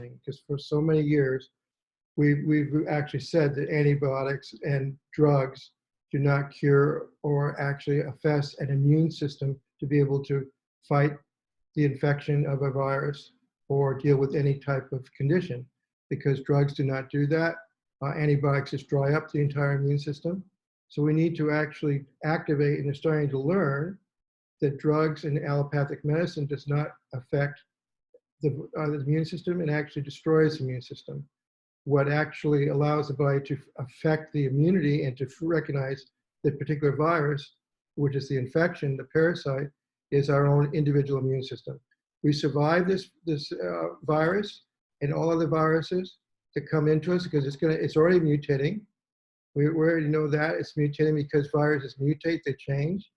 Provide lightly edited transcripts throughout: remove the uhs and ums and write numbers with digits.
changing, because for so many years, we've actually said that antibiotics and drugs do not cure or actually affect an immune system to be able to fight the infection of a virus or deal with any type of condition, because drugs do not do that. Antibiotics just dry up the entire immune system. So we need to actually activate, and they're starting to learn that drugs and allopathic medicine does not affect the immune system and actually destroys the immune system. What actually allows the body to affect the immunity and to recognize the particular virus, which is the infection, the parasite, is our own individual immune system. We survive this virus and all other viruses that come into us because it's already mutating. We already know that it's mutating because viruses mutate, they change.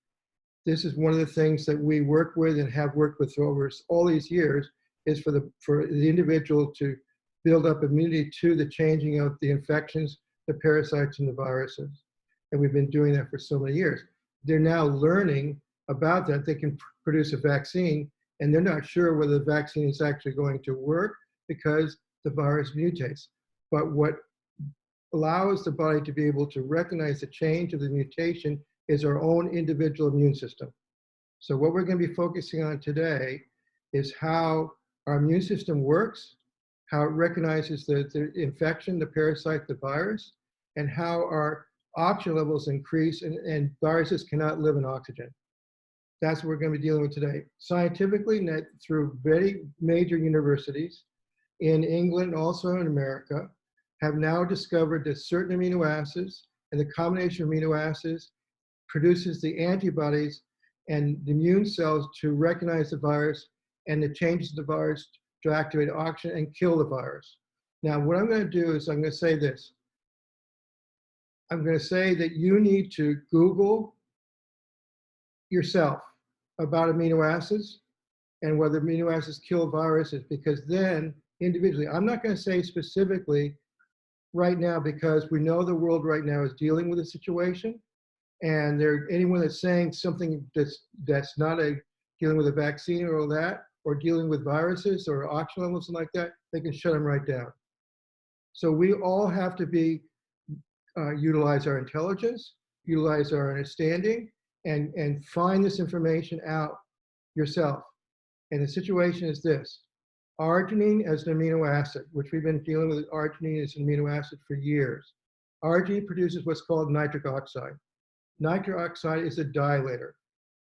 This is one of the things that we work with and have worked with over all these years, is for the individual to build up immunity to the changing of the infections, the parasites, and the viruses. And we've been doing that for so many years. They're now learning about that. They can produce a vaccine, and they're not sure whether the vaccine is actually going to work because the virus mutates. But what allows the body to be able to recognize the change of the mutation is our own individual immune system. So what we're going to be focusing on today is how our immune system works, how it recognizes the infection, the parasite, the virus, and how our oxygen levels increase, and viruses cannot live in oxygen. That's what we're going to be dealing with today. Scientifically, through very major universities in England, also in America, have now discovered that certain amino acids and the combination of amino acids produces the antibodies and the immune cells to recognize the virus and the changes in the virus to activate oxygen and kill the virus. Now, what I'm going to do is I'm going to say this. I'm going to say that you need to Google yourself about amino acids and whether amino acids kill viruses, because then individually, I'm not going to say specifically right now, because we know the world right now is dealing with a situation, and anyone that's saying something that's not dealing with a vaccine or all that, or dealing with viruses or oxygen levels and like that, they can shut them right down. So we all have to utilize our intelligence, utilize our understanding, and find this information out yourself. And the situation is this. Arginine as an amino acid, which we've been dealing with arginine as an amino acid for years. Arginine produces what's called nitric oxide. Nitric oxide is a dilator.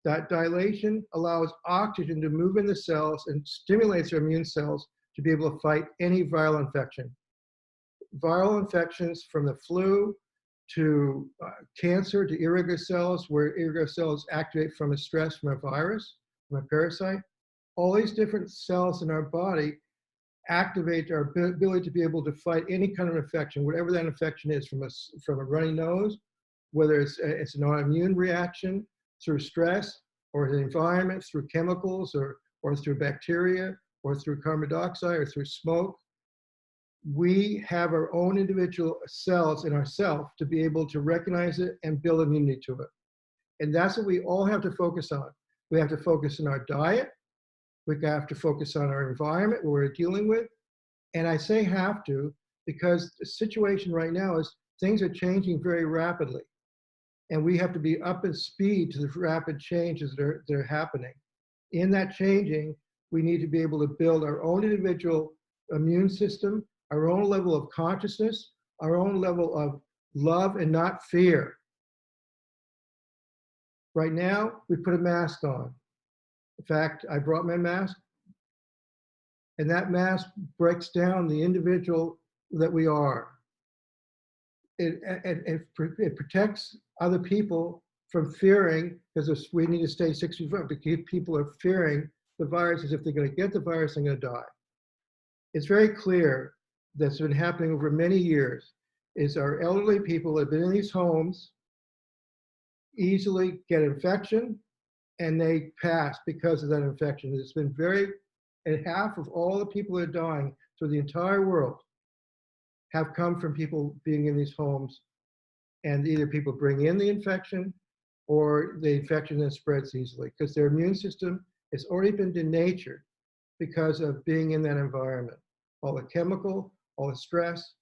That dilation allows oxygen to move in the cells and stimulates our immune cells to be able to fight any viral infection. Viral infections, from the flu to cancer to irregular cells, where irregular cells activate from a stress from a virus, from a parasite. All these different cells in our body activate our ability to be able to fight any kind of infection, whatever that infection is, from a runny nose, whether it's an autoimmune reaction through stress, or the environment through chemicals, or through bacteria, or through carbon dioxide, or through smoke. We have our own individual cells in ourselves to be able to recognize it and build immunity to it. And that's what we all have to focus on. We have to focus on our diet. We have to focus on our environment, what we're dealing with. And I say have to, because the situation right now is things are changing very rapidly. And we have to be up in speed to the rapid changes that are happening. In that changing, we need to be able to build our own individual immune system, our own level of consciousness, our own level of love and not fear. Right now, we put a mask on. In fact, I brought my mask, and that mask breaks down the individual that we are. It protects other people from fearing, because we need to stay 6 feet apart, because people are fearing the virus as if they're going to get the virus and going to die. It's very clear that's been happening over many years, is our elderly people that have been in these homes easily get infection, and they pass because of that infection. It's been and half of all the people that are dying through the entire world have come from people being in these homes, and either people bring in the infection or the infection then spreads easily because their immune system has already been denatured because of being in that environment. all the chemical, all the stress,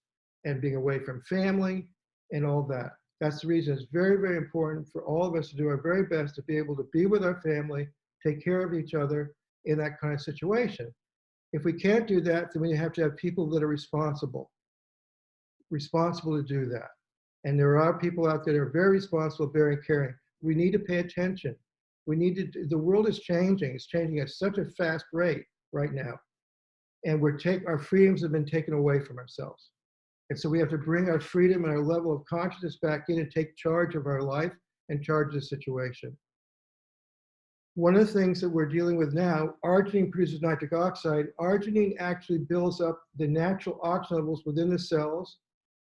and being away from family and all that. That's the reason it's very, very important for all of us to do our very best to be able to be with our family, take care of each other in that kind of situation. If we can't do that, then we have to have people that are responsible to do that. And there are people out there that are very responsible, very caring. We need to pay attention. The world is changing. It's changing at such a fast rate right now. And our freedoms have been taken away from ourselves. And so we have to bring our freedom and our level of consciousness back in and take charge of our life and charge the situation. One of the things that we're dealing with now, arginine produces nitric oxide. Arginine actually builds up the natural oxygen levels within the cells.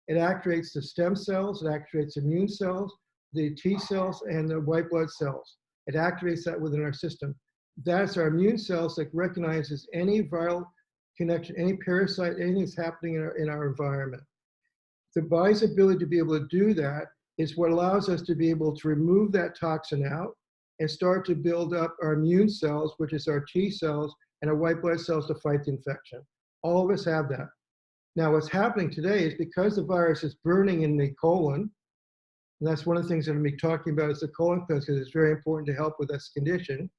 It activates the stem cells, it activates immune cells, the T cells, and the white blood cells. It activates that within our system. That's our immune cells that recognizes any viral connection, any parasite, anything that's happening in our environment. The body's ability to be able to do that is what allows us to be able to remove that toxin out and start to build up our immune cells, which is our T cells and our white blood cells to fight the infection. All of us have that. Now, what's happening today is because the virus is burning in the colon, and that's one of the things that I'm going to be talking about is the colon cleanse, because it's very important to help with this condition.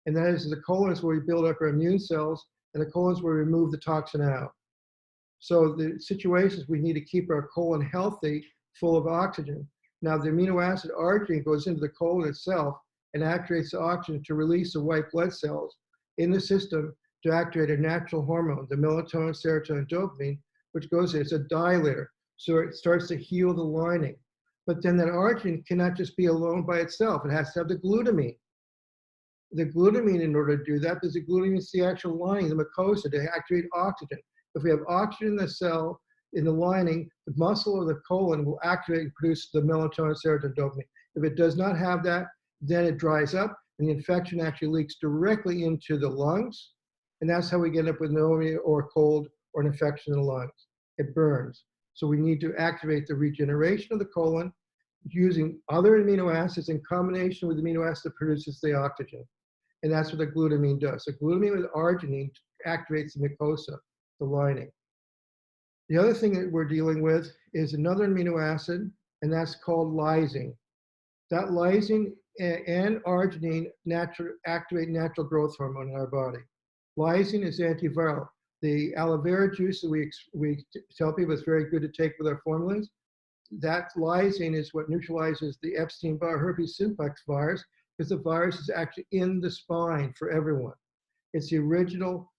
And that is the colon is where we build up our immune cells, and the colon is where we remove the toxin out. So the situation is we need to keep our colon healthy, full of oxygen. Now, the amino acid arginine goes into the colon itself and activates the oxygen to release the white blood cells in the system to activate a natural hormone, the melatonin, serotonin, dopamine, which goes in. It's a dilator, so it starts to heal the lining. But then that arginine cannot just be alone by itself. It has to have the glutamine. The glutamine, in order to do that, because the glutamine is the actual lining, the mucosa, to activate oxygen. If we have oxygen in the cell, in the lining, the muscle of the colon will activate and produce the melatonin, serotonin, dopamine. If it does not have that, then it dries up, and the infection actually leaks directly into the lungs, and that's how we get up with pneumonia or a cold or an infection in the lungs. It burns. So we need to activate the regeneration of the colon using other amino acids in combination with the amino acid that produces the oxygen. And that's what the glutamine does. So glutamine with arginine activates the mucosa, the lining. The other thing that we're dealing with is another amino acid, and that's called lysine. That lysine and arginine activate natural growth hormone in our body. Lysine is antiviral. The aloe vera juice that we tell people is very good to take with our formulas. That lysine is what neutralizes the Epstein-Barr herpes simplex virus, because the virus is actually in the spine for everyone. It's the original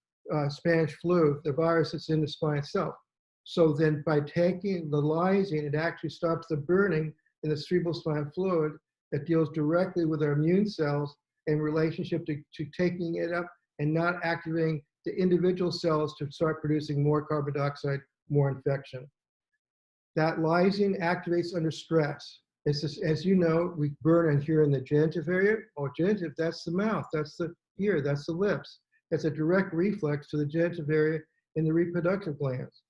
Spanish flu, the virus that's in the spine itself. So then by taking the lysine, it actually stops the burning in the cerebral spinal fluid that deals directly with our immune cells in relationship to taking it up and not activating the individual cells to start producing more carbon dioxide, more infection. That lysine activates under stress. It's just, as you know, we burn in here in the genitive area. Oh, genitive, that's the mouth, that's the ear, that's the lips. That's a direct reflex to the genitive area in the reproductive glands.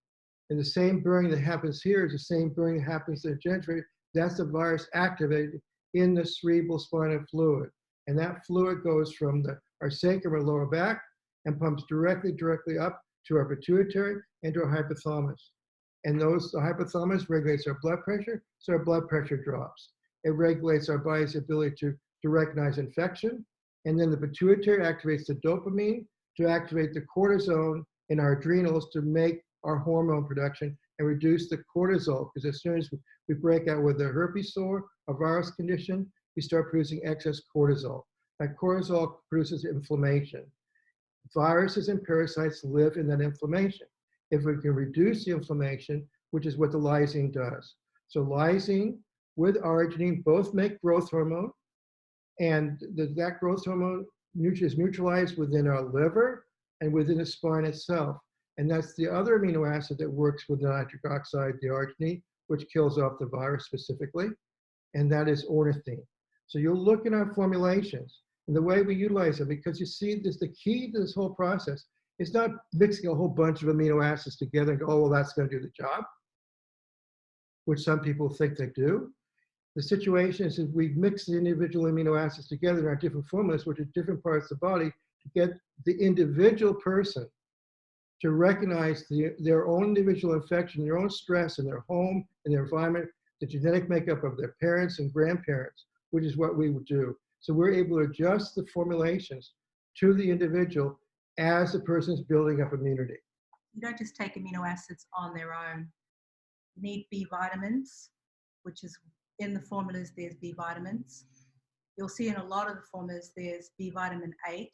And the same burning that happens here is the same burning that happens in the genitive area. That's the virus activated in the cerebral spinal fluid. And that fluid goes from our sacrum or lower back and pumps directly up to our pituitary and to our hypothalamus. And the hypothalamus regulates our blood pressure, so our blood pressure drops. It regulates our body's ability to recognize infection. And then the pituitary activates the dopamine to activate the cortisone in our adrenals to make our hormone production and reduce the cortisol, because as soon as we break out with a herpes sore, a virus condition, we start producing excess cortisol. That cortisol produces inflammation. Viruses and parasites live in that inflammation. If we can reduce the inflammation, which is what the lysine does. So lysine with arginine both make growth hormone, and that growth hormone is neutralized within our liver and within the spine itself. And that's the other amino acid that works with the nitric oxide, the arginine, which kills off the virus specifically, and that is ornithine. So you'll look in our formulations and the way we utilize it, because you see this, the key to this whole process is not mixing a whole bunch of amino acids together and go, oh, well, that's going to do the job, which some people think they do. The situation is that we mix the individual amino acids together in our different formulas, which are different parts of the body, to get the individual person to recognize their own individual infection, their own stress in their home, in their environment, the genetic makeup of their parents and grandparents, which is what we would do. So we're able to adjust the formulations to the individual as the person's building up immunity. You don't just take amino acids on their own. You need B vitamins, which is in the formulas, there's B vitamins. You'll see in a lot of the formulas, there's B vitamin 8,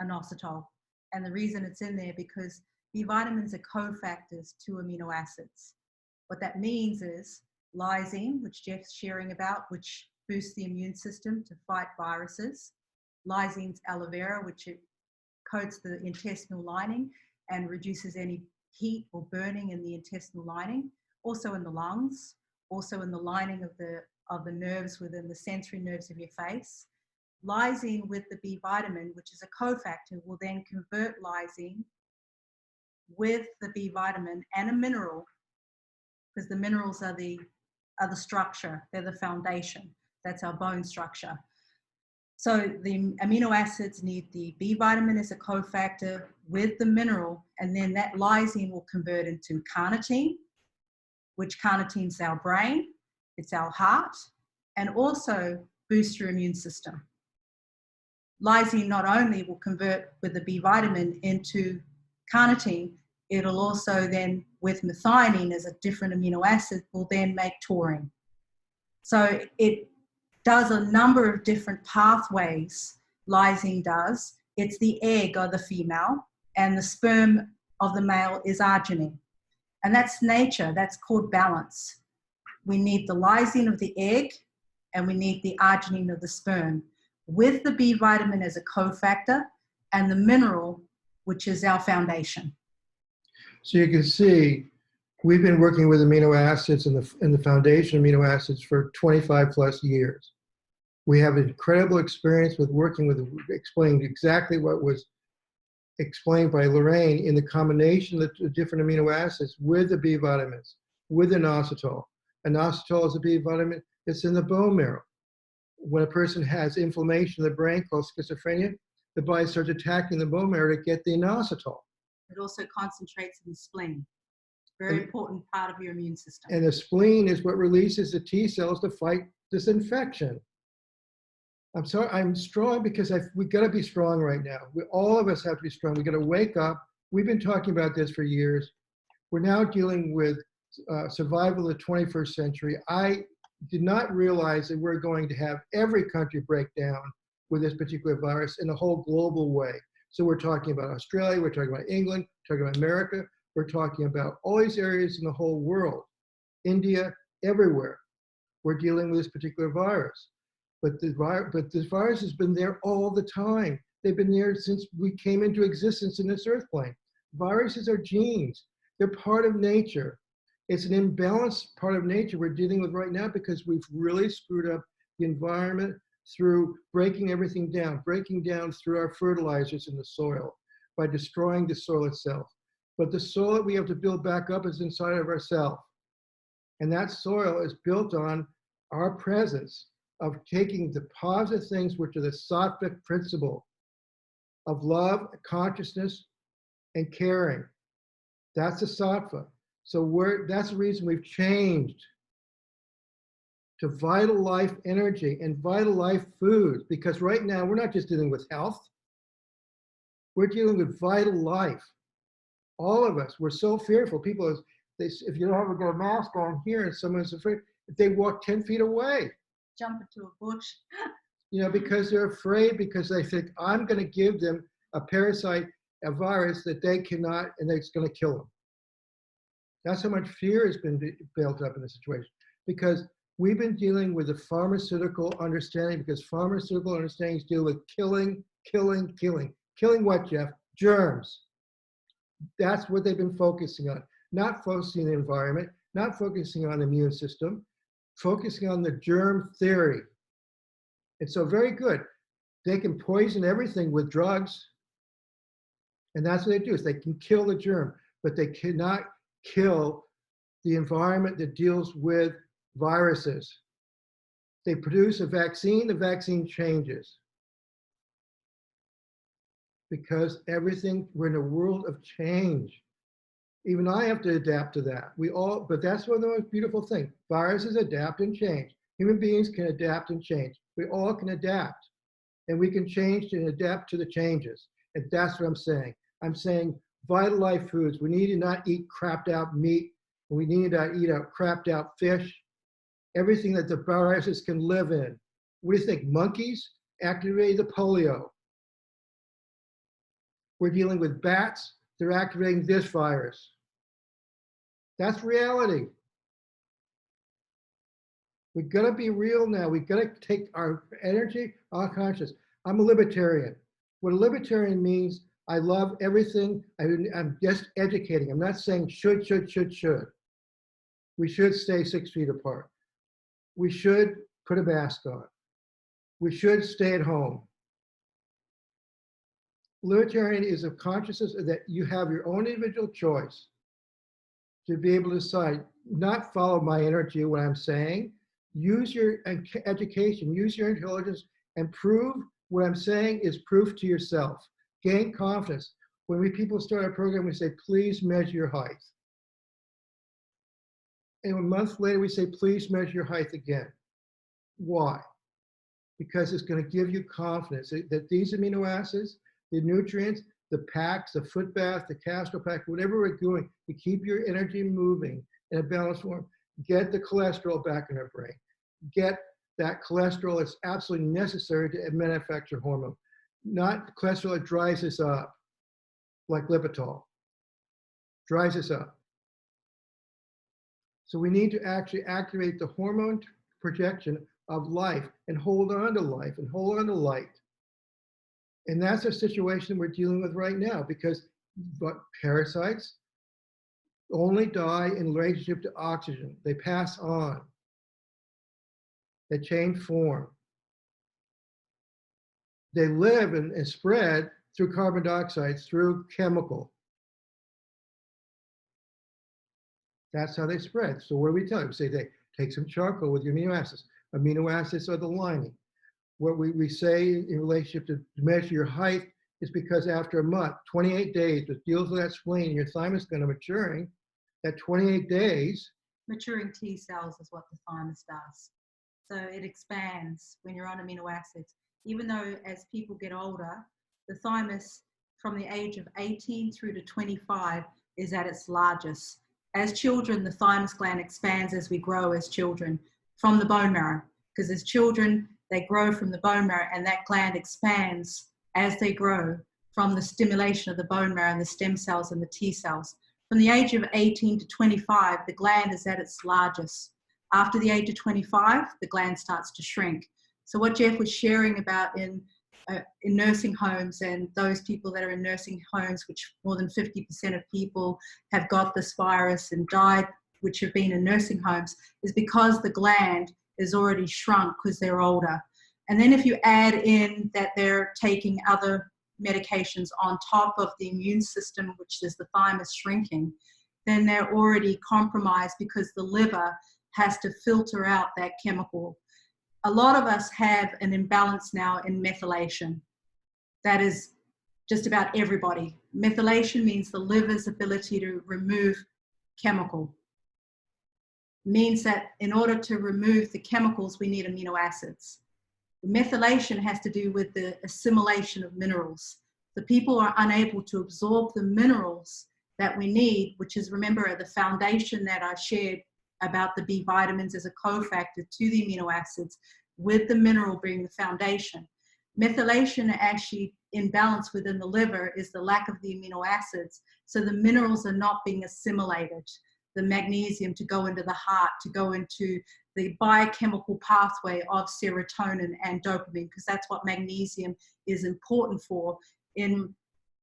inositol. And the reason it's in there because B vitamins are cofactors to amino acids. What that means is lysine, which Jeff's sharing about, which boosts the immune system to fight viruses. Lysine's aloe vera, which it coats the intestinal lining and reduces any heat or burning in the intestinal lining. Also in the lungs, also in the lining of the nerves within the sensory nerves of your face. Lysine with the B vitamin, which is a cofactor, will then convert lysine with the B vitamin and a mineral, because the minerals are the structure, they're the foundation. That's our bone structure. So the amino acids need the B vitamin as a cofactor with the mineral, and then that lysine will convert into carnitine, which carnitine's our brain, it's our heart, and also boosts your immune system. Lysine not only will convert with the B vitamin into carnitine, it'll also then, with methionine as a different amino acid, will then make taurine. So it does a number of different pathways, lysine does. It's the egg of the female, and the sperm of the male is arginine. And that's nature, that's called balance. We need the lysine of the egg, and we need the arginine of the sperm, with the B vitamin as a cofactor, and the mineral, which is our foundation. So you can see, we've been working with amino acids and the foundation amino acids for 25 plus years. We have incredible experience with working with, explaining exactly what was explained by Lorraine in the combination of the different amino acids with the B vitamins, with inositol. Inositol is a B vitamin that's in the bone marrow. When a person has inflammation in the brain called schizophrenia, the body starts attacking the bone marrow to get the inositol. It also concentrates in the spleen. Very important part of your immune system. And the spleen is what releases the T cells to fight this infection. I'm sorry, I'm strong because we got to be strong right now. All of us have to be strong. We got to wake up. We've been talking about this for years. We're now dealing with survival of the 21st century. I did not realize that we're going to have every country break down with this particular virus in a whole global way. So we're talking about Australia, we're talking about England, we're talking about America, we're talking about all these areas in the whole world, India, everywhere. We're dealing with this particular virus. But this virus has been there all the time. They've been there since we came into existence in this earth plane. Viruses are genes. They're part of nature. It's an imbalanced part of nature we're dealing with right now because we've really screwed up the environment through breaking everything down through our fertilizers in the soil, by destroying the soil itself. But the soil that we have to build back up is inside of ourselves. And that soil is built on our presence of taking the positive things, which are the sattvic principle of love, consciousness, and caring. That's the sattva. So that's the reason we've changed to vital life energy and vital life foods, because right now we're not just dealing with health, we're dealing with vital life. All of us, we're so fearful. People, if you don't have a mask on here and someone's afraid, if they walk 10 feet away, jump into a bush. Because they're afraid, because they think, I'm going to give them a parasite, a virus that they cannot, and it's going to kill them. That's how much fear has been built up in this situation. Because we've been dealing with the pharmaceutical understanding, because pharmaceutical understandings deal with killing. Killing what, Jeff? Germs. That's what they've been focusing on. Not focusing on the environment, not focusing on the immune system, focusing on the germ theory. And so very good. They can poison everything with drugs. And that's what they do, is they can kill the germ, but they cannot kill the environment that deals with viruses. They produce a vaccine, the vaccine changes. because we're in a world of change. Even I have to adapt to that. But that's one of the most beautiful things. Viruses adapt and change. Human beings can adapt and change. We all can adapt, and we can change and adapt to the changes. And that's what I'm saying. I'm saying vital life foods. We need to not eat crapped out meat. We need to eat out crapped out fish. Everything that the viruses can live in. What do you think? Monkeys activated the polio. We're dealing with bats. They're activating this virus. That's reality. We've got to be real now. We've got to take our energy, our consciousness. I'm a libertarian. What a libertarian means, I love everything. I'm just educating. I'm not saying should. We should stay 6 feet apart. We should put a mask on. We should stay at home. Libertarian is a consciousness that you have your own individual choice to be able to decide, not follow my energy, what I'm saying. Use your education, use your intelligence, and prove what I'm saying is proof to yourself. Gain confidence. When people start a program, we say, please measure your height. And a month later, we say, please measure your height again. Why? Because it's going to give you confidence that these amino acids, the nutrients, the packs, the foot bath, the castor pack, whatever we're doing to keep your energy moving in a balanced form, get the cholesterol back in our brain. Get that cholesterol that's absolutely necessary to manufacture hormone. Not cholesterol that dries us up, like Lipitor. Dries us up. So we need to actually activate the hormone projection of life and hold on to life and hold on to light. And that's a situation we're dealing with right now, because parasites only die in relationship to oxygen. They pass on. They change form. They live and spread through carbon dioxide, through chemical. That's how they spread. So what do we tell you? We say, take some charcoal with your amino acids. Amino acids are the lining. What we say in relationship to measure your height is because after a month, 28 days, which deals with that spleen, your thymus is going to maturing. At 28 days. Maturing T cells is what the thymus does. So it expands when you're on amino acids. Even though as people get older, the thymus from the age of 18 through to 25 is at its largest. As children, the thymus gland expands as we grow as children from the bone marrow, because as children, they grow from the bone marrow, and that gland expands as they grow from the stimulation of the bone marrow and the stem cells and the T cells. From the age of 18 to 25, the gland is at its largest. After the age of 25, the gland starts to shrink. So what Jeff was sharing about in nursing homes, and those people that are in nursing homes, which more than 50% of people have got this virus and died, which have been in nursing homes, is because the gland is already shrunk because they're older. And then if you add in that they're taking other medications on top of the immune system, which is the thymus shrinking, then they're already compromised because the liver has to filter out that chemical. A lot of us have an imbalance now in methylation. That is just about everybody. Methylation means the liver's ability to remove chemical. Means that in order to remove the chemicals, we need amino acids. Methylation has to do with the assimilation of minerals. The people are unable to absorb the minerals that we need, which is, remember, the foundation that I shared about the B vitamins as a cofactor to the amino acids, with the mineral being the foundation. Methylation actually imbalance within the liver is the lack of the amino acids. So the minerals are not being assimilated. The magnesium to go into the heart, to go into the biochemical pathway of serotonin and dopamine, because that's what magnesium is important for in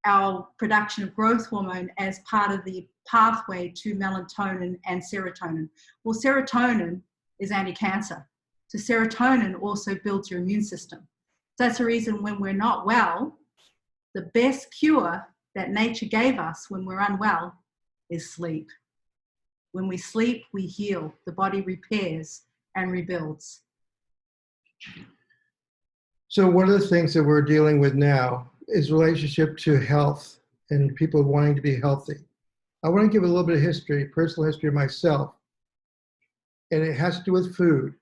our production of growth hormone as part of the pathway to melatonin and serotonin. Well, serotonin is anti-cancer. So serotonin also builds your immune system. So that's the reason when we're not well, the best cure that nature gave us when we're unwell is sleep. When we sleep, we heal. The body repairs and rebuilds. So one of the things that we're dealing with now is relationship to health and people wanting to be healthy. I want to give a little bit of history, personal history of myself, and it has to do with food.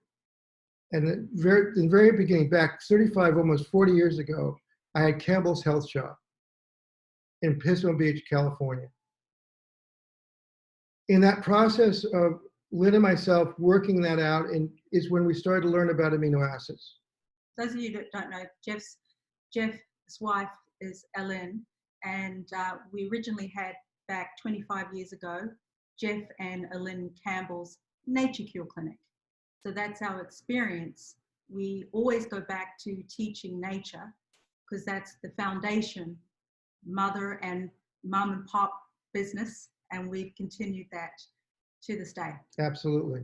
And in the very beginning, back 35, almost 40 years ago, I had Campbell's Health Shop in Pismo Beach, California. In that process of Lynn and myself working that out, and is when we started to learn about amino acids. Those of you that don't know, Jeff's wife is Ellen, and we originally had back 25 years ago, Jeff and Ellen Campbell's Nature Cure Clinic. So that's our experience. We always go back to teaching nature because that's the foundation, mother and mum and pop business, and we've continued that to this day. Absolutely.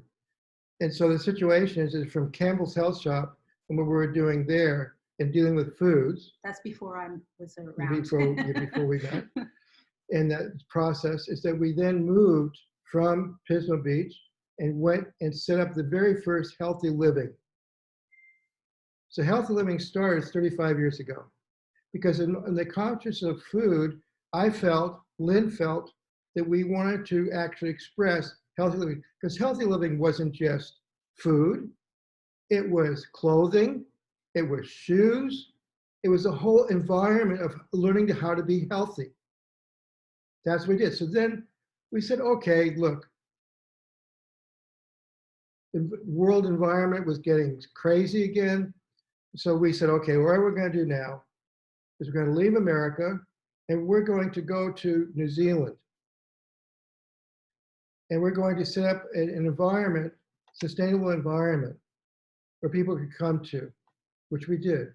And so the situation is from Campbell's Health Shop and what we were doing there and dealing with foods. That's before I was around. Before we met. And that process is that we then moved from Pismo Beach and went and set up the very first healthy living. So healthy living started 35 years ago because in the consciousness of food, Lynn felt that we wanted to actually express healthy living because healthy living wasn't just food, it was clothing, it was shoes, it was a whole environment of learning how to be healthy. That's what we did. So then we said, okay, look, the world environment was getting crazy again. So we said, okay, what we're going to do now is we're going to leave America and we're going to go to New Zealand. And we're going to set up an environment, sustainable environment, where people could come to, which we did.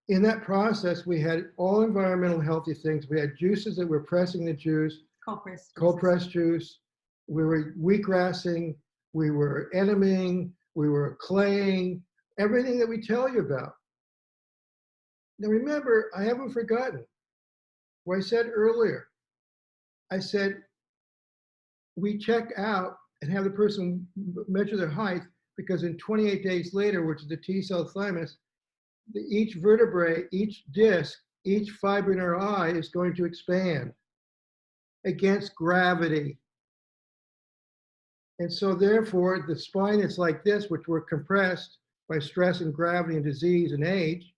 In that process, we had all environmental healthy things. We had juices that were pressing the juice, cold pressed juice. We were wheatgrassing, we were enaming, we were claying, everything that we tell you about. Now remember, I haven't forgotten what I said earlier. I said, we check out and have the person measure their height because in 28 days later, which is the T cell thymus, each vertebrae, each disc, each fiber in our eye is going to expand against gravity. And so therefore, the spine is like this, which we're compressed by stress and gravity and disease and age,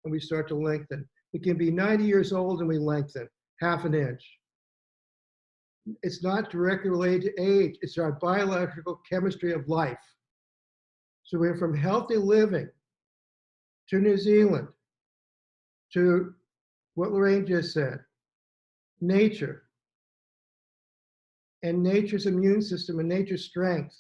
and we start to lengthen. We can be 90 years old and we lengthen half an inch. It's not directly related to age, it's our biological chemistry of life. So we're from healthy living to New Zealand, to what Lorraine just said, nature, and nature's immune system and nature's strength,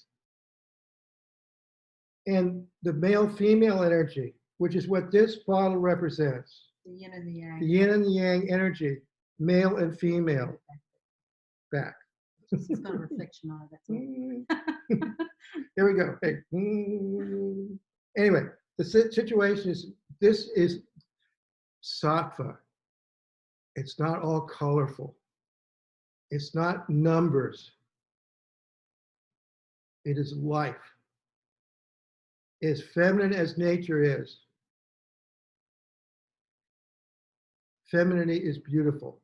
and the male-female energy, which is what this bottle represents. The yin and the yang. The yin and the yang energy, male and female. Back. It's got a reflection on it, that's all. Here we go. Hey. Anyway, the situation is, this is sattva. It's not all colorful. It's not numbers. It is life. As feminine as nature is, femininity is beautiful.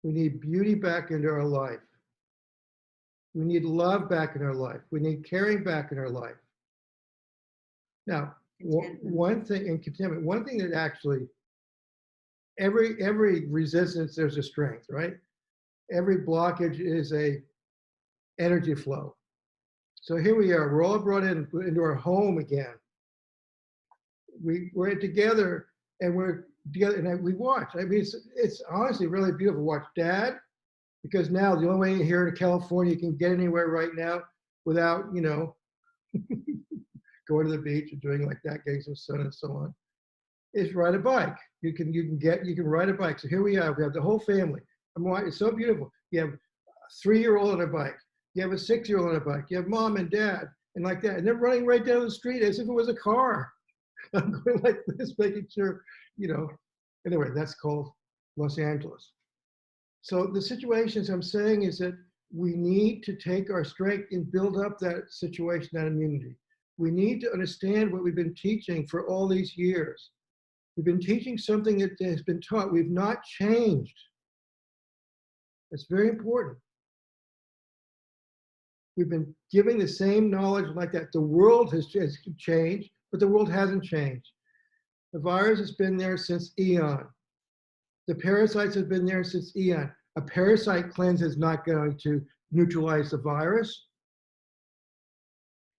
We need beauty back into our life. We need love back in our life. We need caring back in our life. Now, one thing in contentment, one thing that actually, every resistance, there's a strength, right? Every blockage is a energy flow. So here we are, we're all brought into our home again. We're together and we're together and we watch. I mean, it's honestly really beautiful to watch Dad, because now the only way here in California you can get anywhere right now without, you know, going to the beach or doing like that, getting some sun and so on, is ride a bike. You can ride a bike. So here we have the whole family. It's so beautiful. You have a 3-year-old on a bike. You have a 6-year-old on a bike. You have mom and dad and like that. And they're running right down the street as if it was a car. I'm going like this, making sure, you know. Anyway, that's called Los Angeles. So the situations I'm saying is that we need to take our strength and build up that situation, that immunity. We need to understand what we've been teaching for all these years. We've been teaching something that has been taught. We've not changed. It's very important. We've been giving the same knowledge like that. The world has changed, but the world hasn't changed. The virus has been there since eon. The parasites have been there since eon. A parasite cleanse is not going to neutralize the virus.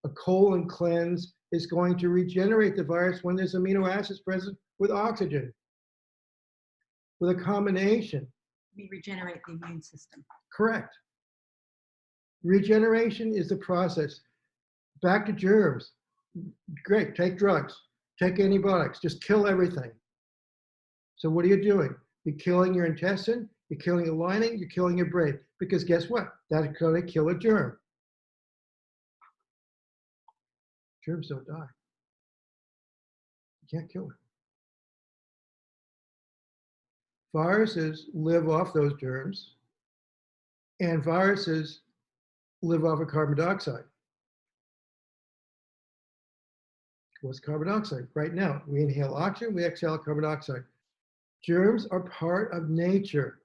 A colon cleanse is going to regenerate the virus when there's amino acids present with oxygen, with a combination. We regenerate the immune system. Correct. Regeneration is the process. Back to germs. Great, take drugs, take antibiotics, just kill everything. So what are you doing? You're killing your intestine, you're killing your lining, you're killing your brain. Because guess what? That's going to kill a germ. Germs don't die. You can't kill them. Viruses live off those germs, and viruses live off of carbon dioxide. What's carbon dioxide? Right now, we inhale oxygen, we exhale carbon dioxide. Germs are part of nature.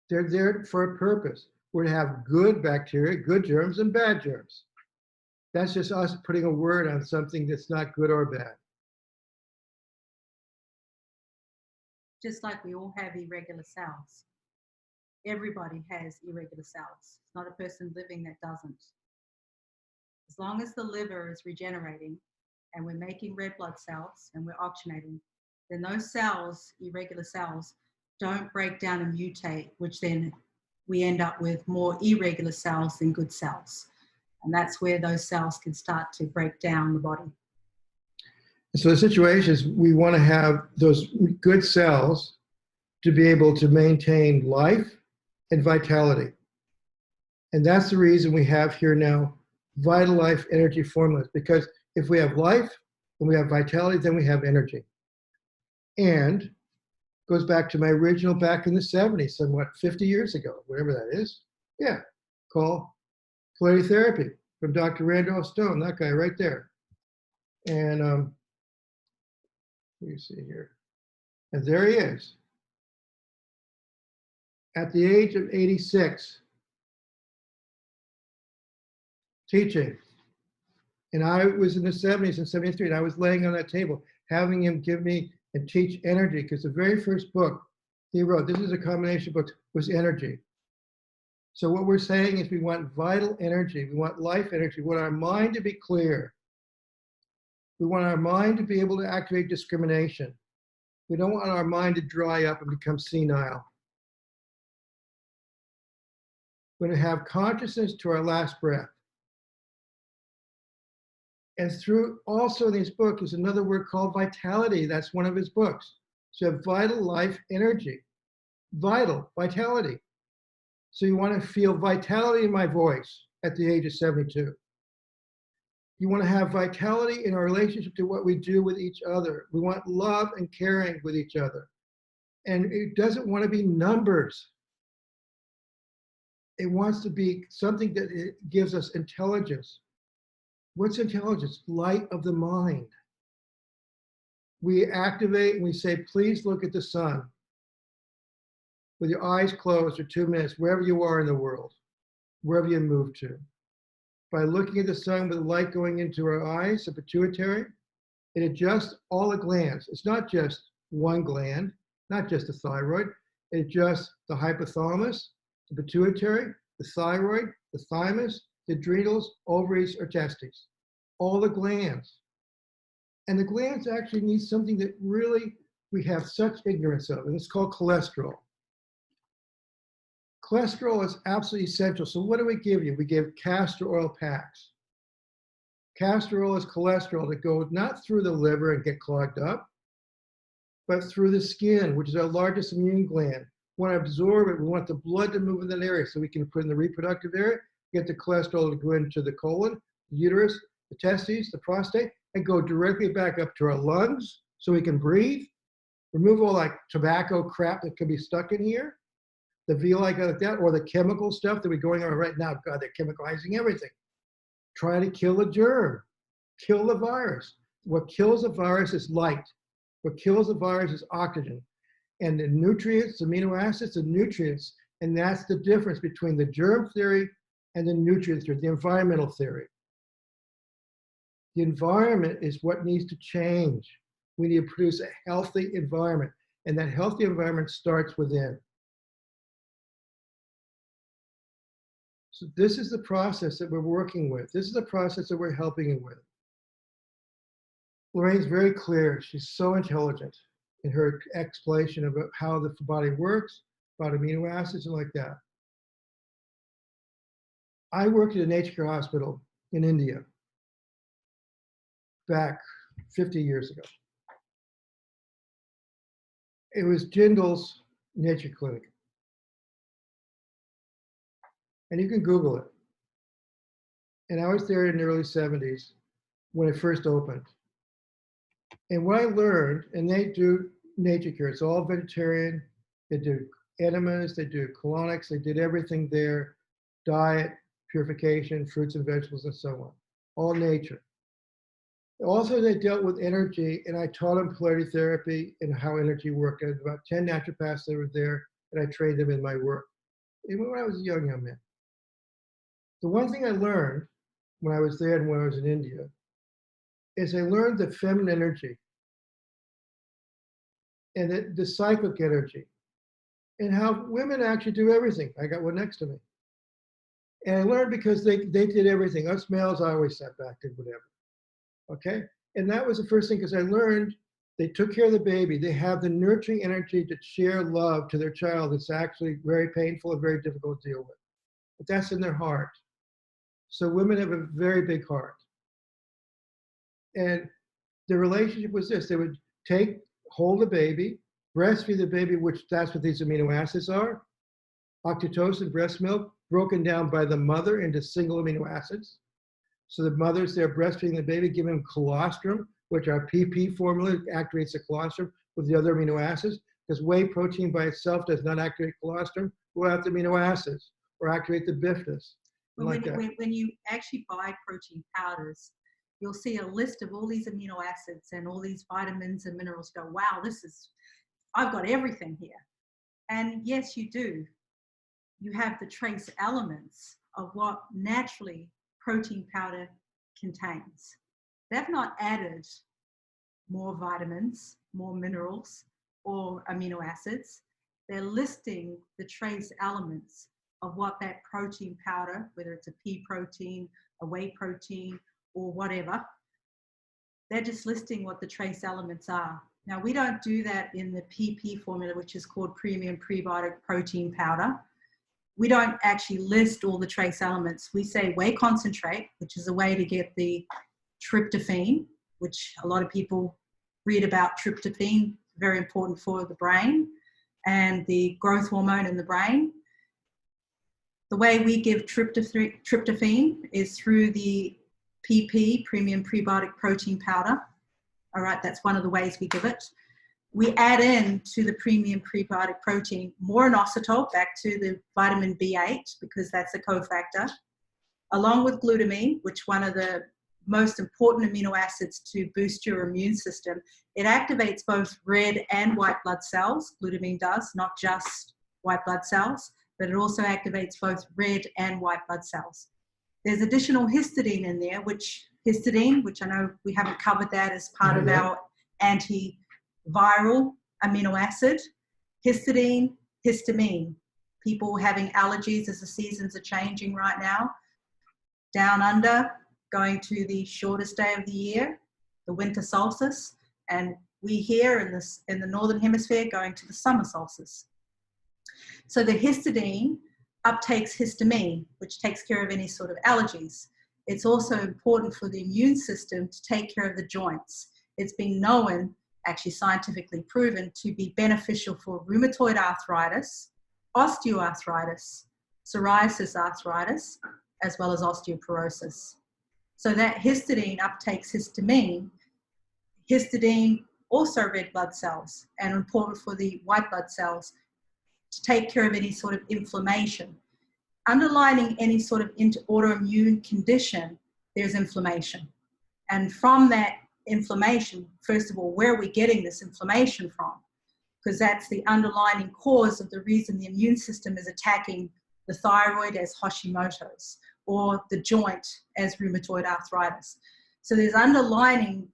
They're there for a purpose. We're to have good bacteria, good germs, and bad germs. That's just us putting a word on something that's not good or bad. Just like we all have irregular cells. Everybody has irregular cells. It's not a person living that doesn't. As long as the liver is regenerating and we're making red blood cells and we're oxygenating, then those cells, irregular cells, don't break down and mutate, which then we end up with more irregular cells than good cells. And that's where those cells can start to break down the body. So the situation is we want to have those good cells to be able to maintain life and vitality. And that's the reason we have here now Vital Life energy formulas, because if we have life and we have vitality, then we have energy. And goes back to my original back in the 70s, somewhat 50 years ago, whatever that is. Yeah, called polarity therapy from Dr. Randolph Stone, that guy right there. And let me see here. And there he is. At the age of 86, teaching. And I was in the 70s and 73, and I was laying on that table, having him give me and teach energy, because the very first book he wrote, this is a combination of books, was energy. So what we're saying is we want vital energy, we want life energy, we want our mind to be clear. We want our mind to be able to activate discrimination. We don't want our mind to dry up and become senile. We're going to have consciousness to our last breath. And through also in his book is another word called vitality. That's one of his books. So you have vital life energy, vital, vitality. So you want to feel vitality in my voice at the age of 72. You want to have vitality in our relationship to what we do with each other. We want love and caring with each other. And it doesn't want to be numbers. It wants to be something that it gives us intelligence. What's intelligence? Light of the mind. We activate and we say, please look at the sun with your eyes closed for 2 minutes, wherever you are in the world, wherever you move to. By looking at the sun with the light going into our eyes, the pituitary, it adjusts all the glands. It's not just one gland, not just the thyroid. It adjusts the hypothalamus, the pituitary, the thyroid, the thymus, the adrenals, ovaries, or testes. All the glands. And the glands actually need something that really we have such ignorance of, and it's called cholesterol. Cholesterol is absolutely essential. So what do we give you? We give castor oil packs. Castor oil is cholesterol that goes not through the liver and get clogged up, but through the skin, which is our largest immune gland. We want to absorb it. We want the blood to move in that area so we can put in the reproductive area, get the cholesterol to go into the colon, the uterus, the testes, the prostate, and go directly back up to our lungs so we can breathe. Remove all that tobacco crap that could be stuck in here, the villi like that, or the chemical stuff that we're going on right now. God, they're chemicalizing everything. Try to kill a germ, kill the virus. What kills a virus is light. What kills the virus is oxygen. And the nutrients, amino acids, the nutrients, and that's the difference between the germ theory and the nutrient theory, the environmental theory. The environment is what needs to change. We need to produce a healthy environment, and that healthy environment starts within. So this is the process that we're working with. This is the process that we're helping you with. Lorraine's very clear. She's so intelligent in her explanation about how the body works, about amino acids and like that. I worked at a nature care hospital in India back 50 years ago. It was Jindal's Nature Clinic. And you can Google it. And I was there in the early 70s when it first opened. And what I learned, and they do nature care, it's all vegetarian, they do enemas, they do colonics, they did everything there, diet, purification, fruits and vegetables, and so on, all nature. Also, they dealt with energy, and I taught them polarity therapy and how energy worked. I had about 10 naturopaths that were there, and I trained them in my work, even when I was a young man. The one thing I learned when I was there and when I was in India is I learned the feminine energy and the cyclic energy and how women actually do everything. I got one next to me. And I learned because they did everything. Us males, I always sat back, did whatever. Okay? And that was the first thing, because I learned they took care of the baby. They have the nurturing energy to share love to their child. It's actually very painful and very difficult to deal with. But that's in their heart. So women have a very big heart. And the relationship was this: they would hold the baby, breastfeed the baby, which that's what these amino acids are. Oxytocin, breast milk, broken down by the mother into single amino acids. So the mother's there breastfeeding the baby, giving them colostrum, which our PP formula activates the colostrum with the other amino acids, because whey protein by itself does not activate colostrum without the amino acids or activate the bifidus. When you actually buy protein powders, you'll see a list of all these amino acids and all these vitamins and minerals. Go, wow, I've got everything here. And yes, you do. You have the trace elements of what naturally protein powder contains. They've not added more vitamins, more minerals, or amino acids. They're listing the trace elements of what that protein powder, whether it's a pea protein, a whey protein, or whatever, they're just listing what the trace elements are. Now, we don't do that in the PP formula, which is called premium prebiotic protein powder. We don't actually list all the trace elements. We say whey concentrate, which is a way to get the tryptophan, which a lot of people read about. Tryptophan, very important for the brain and the growth hormone in the brain. The way we give tryptophan is through the PP, premium prebiotic protein powder. All right, that's one of the ways we give it. We add in to the premium prebiotic protein more inositol, back to the vitamin B8, because that's a cofactor, along with glutamine, which one of the most important amino acids to boost your immune system. It activates both red and white blood cells. Glutamine does, not just white blood cells, but it also activates both red and white blood cells. There's additional histidine in there, which I know we haven't covered that as part of our antiviral amino acid. Histidine, histamine. People having allergies as the seasons are changing right now. Down under, going to the shortest day of the year, the winter solstice, and we here in the northern hemisphere going to the summer solstice. So the histidine uptakes histamine, which takes care of any sort of allergies. It's also important for the immune system to take care of the joints. It's been known, actually scientifically proven, to be beneficial for rheumatoid arthritis, osteoarthritis, psoriasis arthritis, as well as osteoporosis. So that histidine uptakes histamine. Histidine also red blood cells, and important for the white blood cells to take care of any sort of inflammation. Underlining any sort of autoimmune condition, there's inflammation. And from that inflammation, first of all, where are we getting this inflammation from? Because that's the underlying cause of the reason the immune system is attacking the thyroid as Hashimoto's, or the joint as rheumatoid arthritis. So there's underlying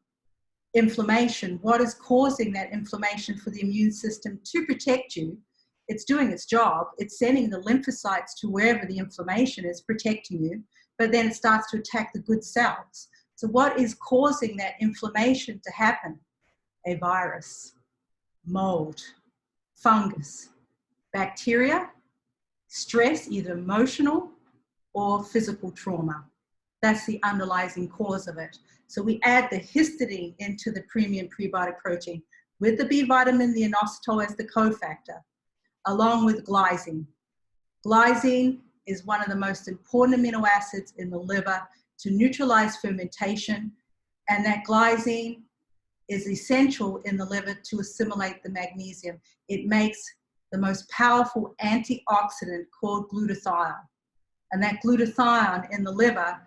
inflammation. What is causing that inflammation for the immune system to protect you? It's doing its job. It's sending the lymphocytes to wherever the inflammation is, protecting you, but then it starts to attack the good cells. So what is causing that inflammation to happen? A virus, mold, fungus, bacteria, stress, either emotional or physical trauma. That's the underlying cause of it. So we add the histidine into the premium prebiotic protein with the B vitamin, the inositol as the cofactor, along with glycine. Glycine is one of the most important amino acids in the liver to neutralize fermentation, and that glycine is essential in the liver to assimilate the magnesium. It makes the most powerful antioxidant called glutathione. And that glutathione in the liver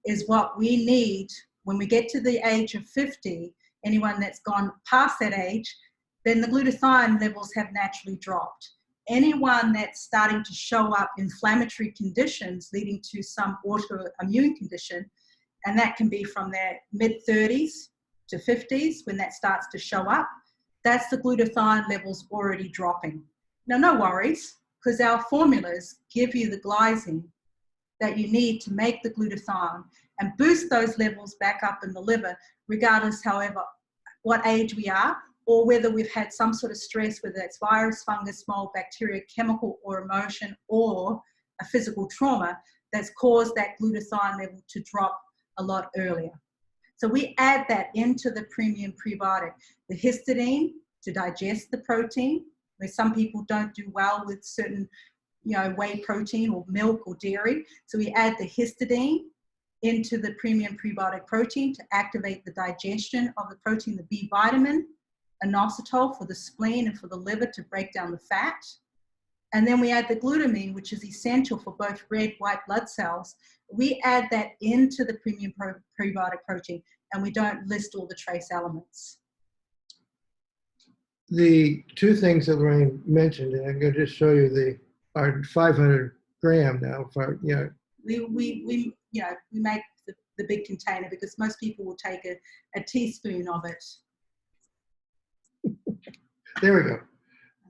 is what we need when we get to the age of 50. Anyone that's gone past that age, then the glutathione levels have naturally dropped. Anyone that's starting to show up inflammatory conditions leading to some autoimmune condition, and that can be from their mid-30s to 50s when that starts to show up, that's the glutathione levels already dropping. Now, no worries, because our formulas give you the glycine that you need to make the glutathione and boost those levels back up in the liver, regardless, however, what age we are, or whether we've had some sort of stress, whether that's virus, fungus, mold, bacteria, chemical or emotion, or a physical trauma that's caused that glutathione level to drop a lot earlier. So we add that into the premium prebiotic. The histidine to digest the protein, where some people don't do well with certain whey protein or milk or dairy. So we add the histidine into the premium prebiotic protein to activate the digestion of the protein, the B vitamin, inositol for the spleen and for the liver to break down the fat. And then we add the glutamine, which is essential for both red, white blood cells. We add that into the premium prebiotic protein, and we don't list all the trace elements. The two things that Lorraine mentioned, and I'm going to just show you our 500 gram now. We make the big container because most people will take a teaspoon of it. There we go.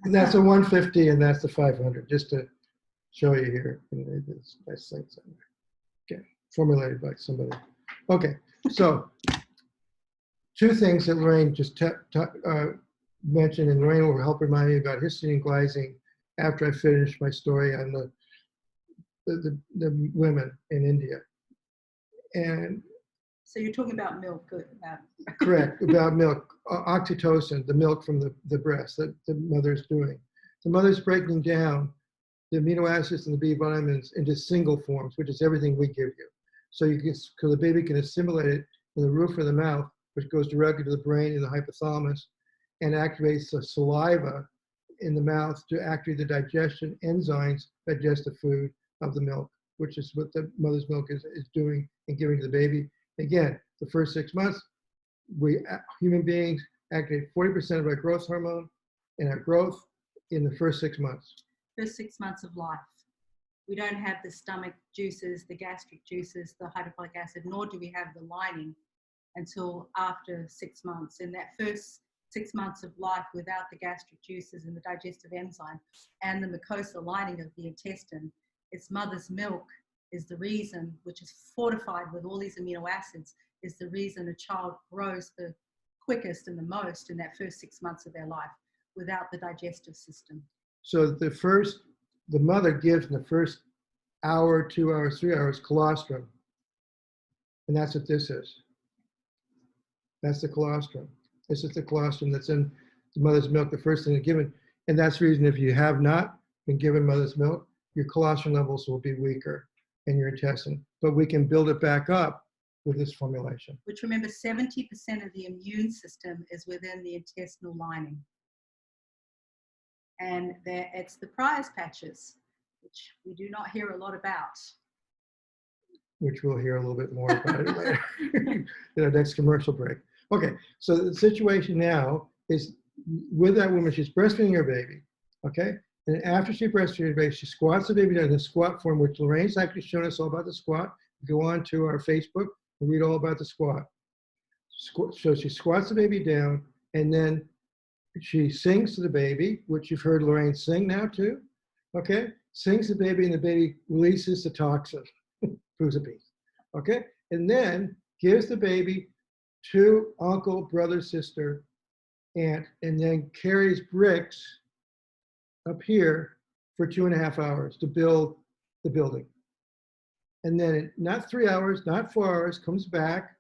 And that's a 150 and that's the 500, just to show you here. This nice thing somewhere. Okay, formulated by somebody. Okay, so two things that Lorraine just mentioned, and Lorraine will help remind me about histidine and glycine after I finish my story on the women in India. And so you're talking about milk, correct, about milk, oxytocin, the milk from the breast that the mother's doing. The mother's breaking down the amino acids and the B vitamins into single forms, which is everything we give you. So the baby can assimilate it in the roof of the mouth, which goes directly to the brain and the hypothalamus, and activates the saliva in the mouth to activate the digestion enzymes, digest the food of the milk, which is what the mother's milk is doing and giving to the baby. Again, the first 6 months, we human beings activate 40% of our growth hormone and our growth in the first 6 months. First 6 months of life. We don't have the stomach juices, the gastric juices, the hydrochloric acid, nor do we have the lining until after 6 months. In that first 6 months of life, without the gastric juices and the digestive enzyme and the mucosal lining of the intestine, its mother's milk is the reason, which is fortified with all these amino acids, is the reason a child grows the quickest and the most in that first 6 months of their life without the digestive system. So the mother gives in the first hour, 2 hours, 3 hours colostrum. And that's what this is. That's the colostrum. This is the colostrum that's in the mother's milk, the first thing given. And that's the reason if you have not been given mother's milk, your colostrum levels will be weaker in your intestine. But we can build it back up with this formulation. Which, remember, 70% of the immune system is within the intestinal lining. And it's the prize patches, which we do not hear a lot about. Which we'll hear a little bit more about it later in our next commercial break. Okay, so the situation now is with that woman, she's breastfeeding her baby, okay? And after she breastfeeds her baby, she squats the baby down in the squat form, which Lorraine's actually shown us all about the squat. Go on to our Facebook and read all about the squat. So she squats the baby down, and then she sings to the baby, which you've heard Lorraine sing now too, okay? Sings to the baby, and the baby releases the toxin, who's a piece, okay? And then gives the baby to uncle, brother, sister, aunt, and then carries bricks up here for 2.5 hours to build the building. And then not 3 hours, not 4 hours, comes back,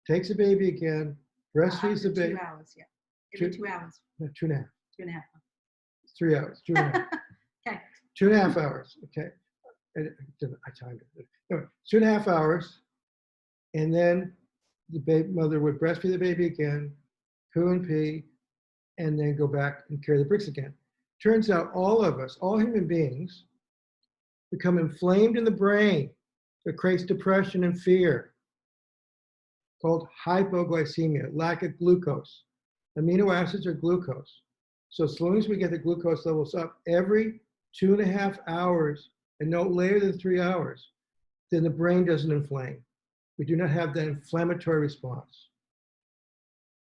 takes the baby again, breastfeeds the baby. 2 hours, yeah. Every 2 hours. No, 2.5. 2.5. 3 hours, 2.5. Okay. 2.5 hours, okay. I timed it. No, 2.5 hours, and then the baby mother would breastfeed the baby again, poo and pee, and then go back and carry the bricks again. Turns out all of us, all human beings, become inflamed in the brain. It creates depression and fear, called hypoglycemia, lack of glucose. Amino acids are glucose. So as long as we get the glucose levels up every 2.5 hours and no later than 3 hours, then the brain doesn't inflame. We do not have that inflammatory response.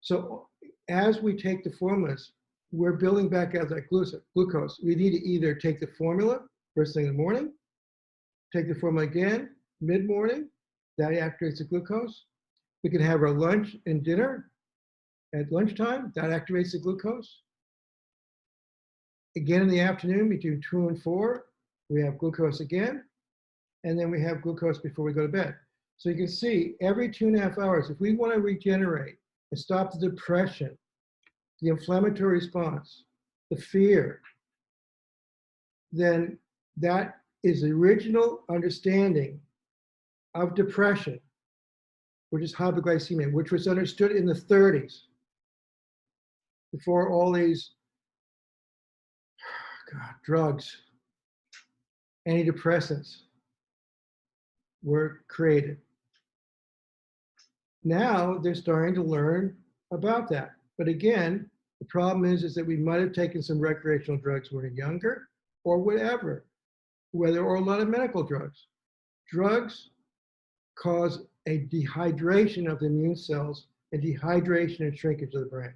So as we take the formulas, we're building back out that glucose. We need to either take the formula first thing in the morning, take the formula again mid-morning, that activates the glucose. We can have our lunch and dinner at lunchtime, that activates the glucose. Again in the afternoon between 2 and 4, we have glucose again, and then we have glucose before we go to bed. So you can see every 2.5 hours, if we want to regenerate and stop the depression, the inflammatory response, the fear, then that is the original understanding of depression, which is hypoglycemia, which was understood in the 30s, before all these drugs, antidepressants were created. Now they're starting to learn about that. But again, the problem is that we might have taken some recreational drugs when we were younger or whatever, or a lot of medical drugs. Drugs cause a dehydration of the immune cells and dehydration and shrinkage of the brain.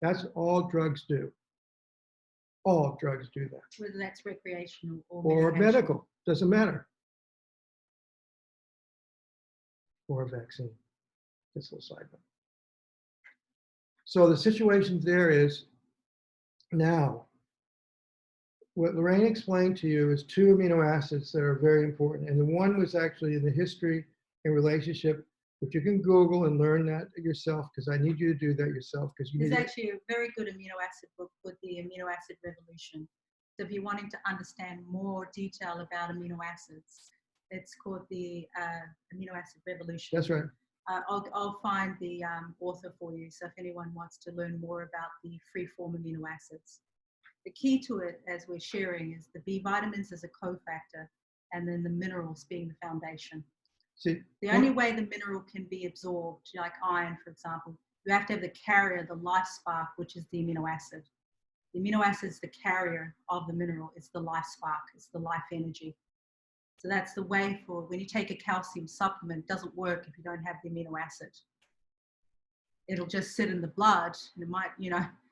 That's all drugs do. All drugs do that. Whether that's recreational or medical, doesn't matter. Or a vaccine. This little side note. So the situation there is now, what Lorraine explained to you is 2 amino acids that are very important. And the one was actually in the history and relationship, which you can Google and learn that yourself, because I need you to do that yourself. Because There's actually a very good amino acid book with the amino acid revolution. So if you're wanting to understand more detail about amino acids, it's called the amino acid revolution. That's right. I'll find the author for you. So if anyone wants to learn more about the free-form amino acids. The key to it, as we're sharing, is the B vitamins as a cofactor, and then the minerals being the foundation. See, the only way the mineral can be absorbed, like iron, for example, you have to have the carrier, the life spark, which is the amino acid. The amino acid is the carrier of the mineral. It's the life spark. It's the life energy. So that's the way for when you take a calcium supplement, it doesn't work if you don't have the amino acid. It'll just sit in the blood, and it might,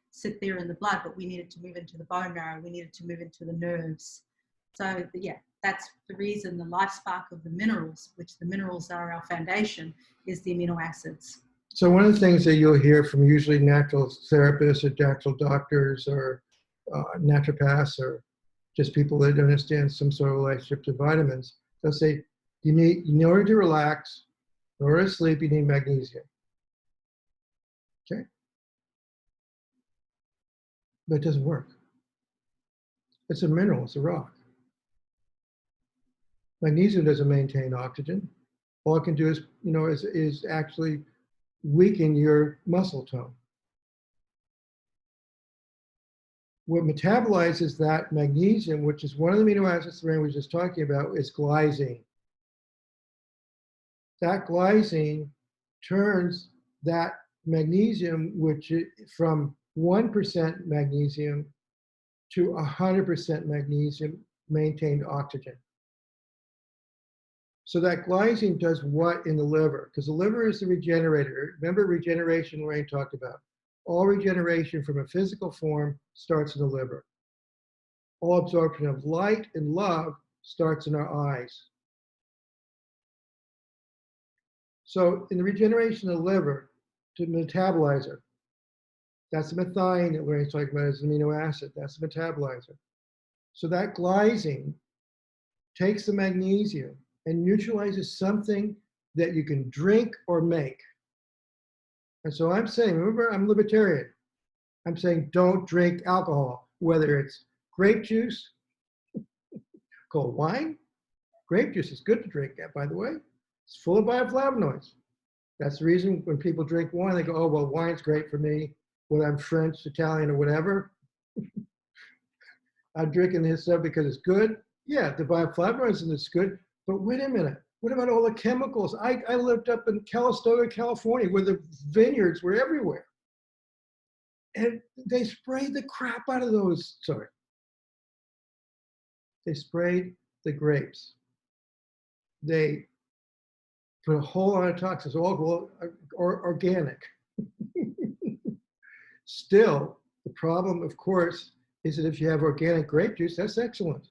sit there in the blood, but we need it to move into the bone marrow. We need it to move into the nerves. So yeah, that's the reason the life spark of the minerals, which the minerals are our foundation, is the amino acids. So one of the things that you'll hear from usually natural therapists or natural doctors or naturopaths or just people that understand some sort of relationship to vitamins, they'll say, you need, in order to relax, in order to sleep, you need magnesium. Okay? But it doesn't work. It's a mineral, it's a rock. Magnesium doesn't maintain oxygen. All it can do is, is actually weaken your muscle tone. What metabolizes that magnesium, which is one of the amino acids Lorraine was just talking about, is glycine. That glycine turns that magnesium, from 1% magnesium to 100% magnesium maintained oxygen. So that glycine does what in the liver? Because the liver is the regenerator. Remember regeneration Lorraine talked about. All regeneration from a physical form starts in the liver. All absorption of light and love starts in our eyes. So in the regeneration of the liver, to metabolizer, that's the methionine that Lorraine's talking about as an amino acid. That's the metabolizer. So that glycine takes the magnesium and neutralizes something that you can drink or make. And so I'm saying, remember, I'm libertarian. I'm saying don't drink alcohol, whether it's grape juice, called wine. Grape juice is good to drink, by the way. It's full of bioflavonoids. That's the reason when people drink wine, they go, oh, well, wine's great for me, whether I'm French, Italian, or whatever. I'm drinking this stuff because it's good. Yeah, the bioflavonoids and it's good, but wait a minute. What about all the chemicals? I lived up in Calistoga, California, where the vineyards were everywhere. And they sprayed the crap out of those, they sprayed the grapes. They put a whole lot of toxins, all organic. Still, the problem, of course, is that if you have organic grape juice, that's excellent.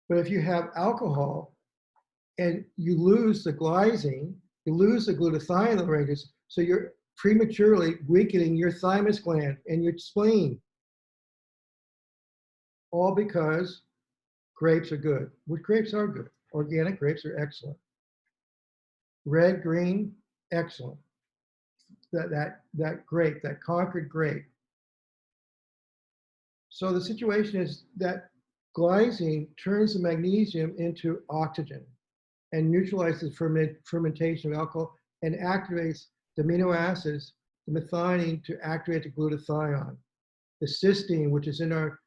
But if you have alcohol and you lose the glycine, you lose the glutathione ranges, so you're prematurely weakening your thymus gland and your spleen. All because grapes are good. Which grapes are good? Organic grapes are excellent. Red, green, excellent. That grape, that Concord grape. So the situation is that glycine turns the magnesium into oxygen and neutralizes fermentation of alcohol and activates the amino acids, the methionine, to activate the glutathione. The cysteine, which is in our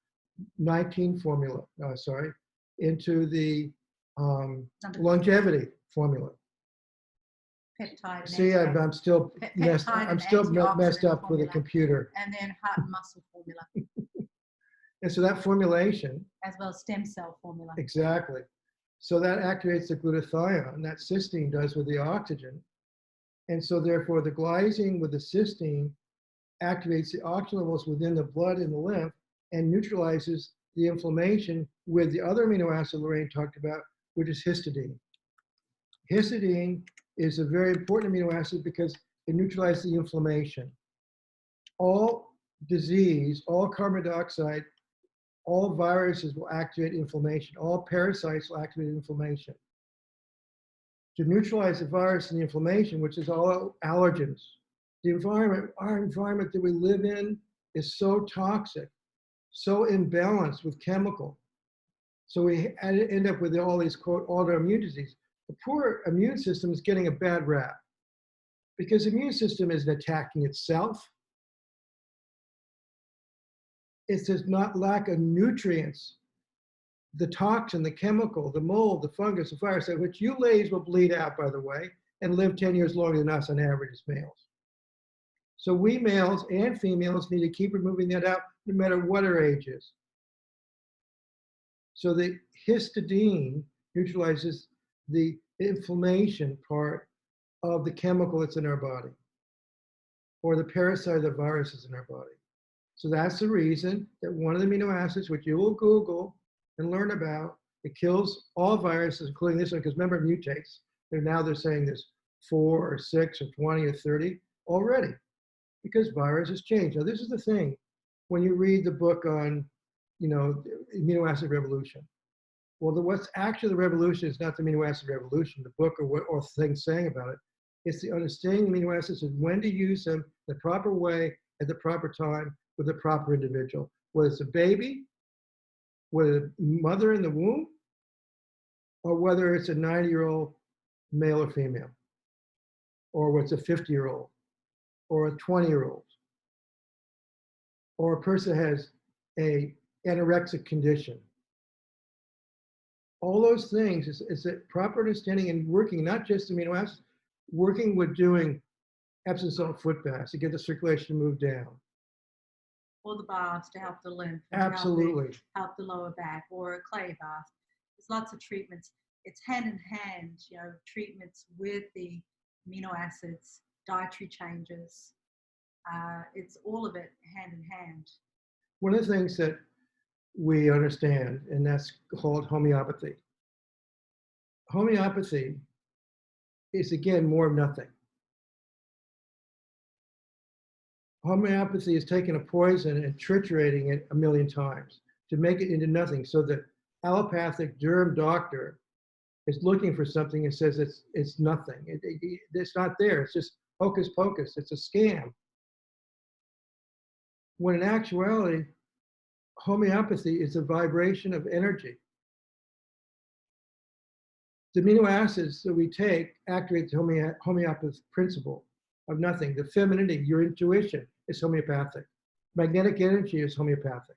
19 formula, into the longevity formula. Peptide. See, I'm still messed up with a computer. And then heart and muscle formula. And so that formulation, as well as stem cell formula. Exactly. So that activates the glutathione, that cysteine does with the oxygen. And so therefore the glycine with the cysteine activates the oxygen levels within the blood and the lymph and neutralizes the inflammation with the other amino acid Lorraine talked about, which is histidine. Histidine is a very important amino acid because it neutralizes the inflammation. All disease, all carbon dioxide, all viruses will activate inflammation. All parasites will activate inflammation. To neutralize the virus and the inflammation, which is all allergens, the environment, our environment that we live in is so toxic, so imbalanced with chemical. So we end up with all these, quote, autoimmune diseases. The poor immune system is getting a bad rap because the immune system isn't attacking itself. It does not lack of nutrients, the toxin, the chemical, the mold, the fungus, the virus, which you ladies will bleed out, by the way, and live 10 years longer than us on average as males. So we males and females need to keep removing that out no matter what our age is. So the histidine neutralizes the inflammation part of the chemical that's in our body, or the parasite, the viruses in our body. So that's the reason that one of the amino acids, which you will Google and learn about, it kills all viruses, including this one, because remember, it mutates. Now they're saying there's 4 or 6 or 20 or 30 already, because viruses change. Now this is the thing, when you read the book on, amino acid revolution. Well, what's actually the revolution is not the amino acid revolution, the book or things saying about it. It's the understanding amino acids and when to use them the proper way at the proper time with the proper individual, whether it's a baby, whether a mother in the womb, or whether it's a 90-year-old male or female, or what's a 50-year-old, or a 20-year-old, or a person has a anorexic condition. All those things is a proper understanding and working, not just amino acids, working with doing Epsom salt foot baths to get the circulation to move down. Or the baths to help the lymph. And Absolutely. help the lower back, or a clay bath. There's lots of treatments. It's hand in hand, you know, treatments with the amino acids, dietary changes. It's all of it hand in hand. One of the things that we understand, and that's called homeopathy. Homeopathy is, again, more of nothing. Homeopathy is taking a poison and triturating it a million times to make it into nothing. So the allopathic derm doctor is looking for something and says it's nothing. It's not there. It's just hocus pocus. It's a scam. When in actuality, homeopathy is a vibration of energy. The amino acids that we take activate the homeopathic principle of nothing. The femininity, your intuition, is homeopathic. Magnetic energy is homeopathic.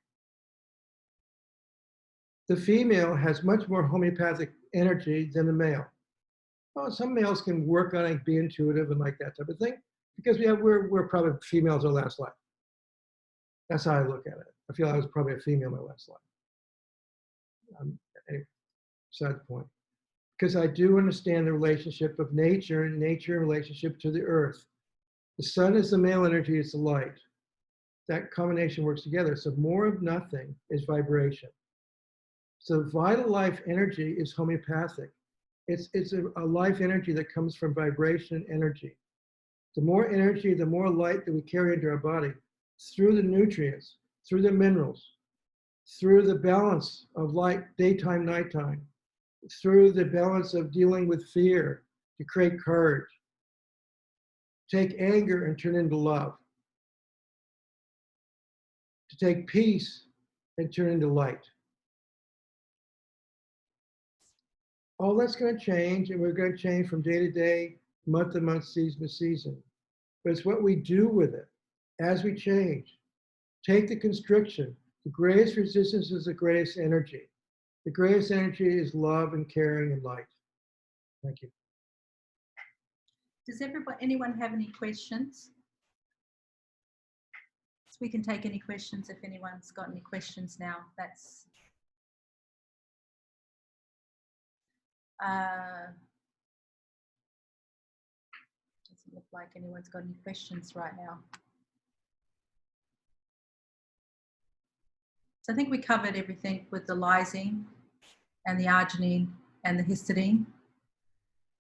The female has much more homeopathic energy than the male. Well, some males can work on it, be intuitive and like that type of thing, because we're probably females our last life. That's how I look at it. I feel I was probably a female my last life. Anyway, beside the point. Because I do understand the relationship of nature and nature in relationship to the earth. The sun is the male energy, it's the light. That combination works together. So more of nothing is vibration. So vital life energy is homeopathic. It's a life energy that comes from vibration energy. The more energy, the more light that we carry into our body through the nutrients, through the minerals, through the balance of light, daytime, nighttime, through the balance of dealing with fear to create courage, take anger and turn into love, to take peace and turn into light. All that's going to change, and we're going to change from day to day, month to month, season to season. But it's what we do with it as we change. Take the constriction. The greatest resistance is the greatest energy. The greatest energy is love and caring and light. Thank you. Does anyone have any questions? So we can take any questions if anyone's got any questions now. That's doesn't look like anyone's got any questions right now. So I think we covered everything with the lysine and the arginine and the histidine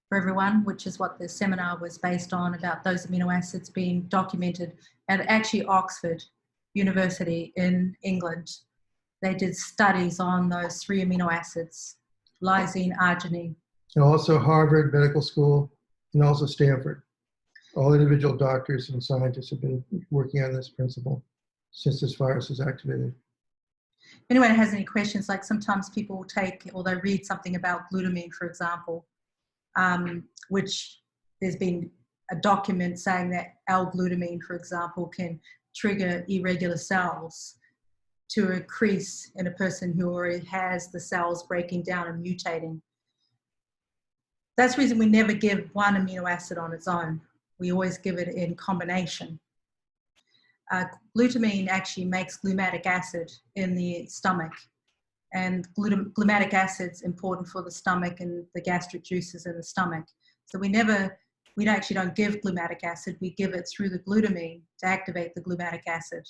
for everyone, which is what the seminar was based on, about those amino acids being documented at actually Oxford University in England. They did studies on those 3 amino acids, lysine, arginine. And also Harvard Medical School and also Stanford. All individual doctors and scientists have been working on this principle since this virus was activated. If anyone has any questions, like sometimes people will take, or they read something about glutamine, for example, which there's been a document saying that L-glutamine, for example, can trigger irregular cells to increase in a person who already has the cells breaking down and mutating. That's the reason we never give one amino acid on its own. We always give it in combination. Glutamine actually makes glutamic acid in the stomach, and glutamic acid's important for the stomach and the gastric juices in the stomach. So we actually don't give glutamic acid, we give it through the glutamine to activate the glutamic acid.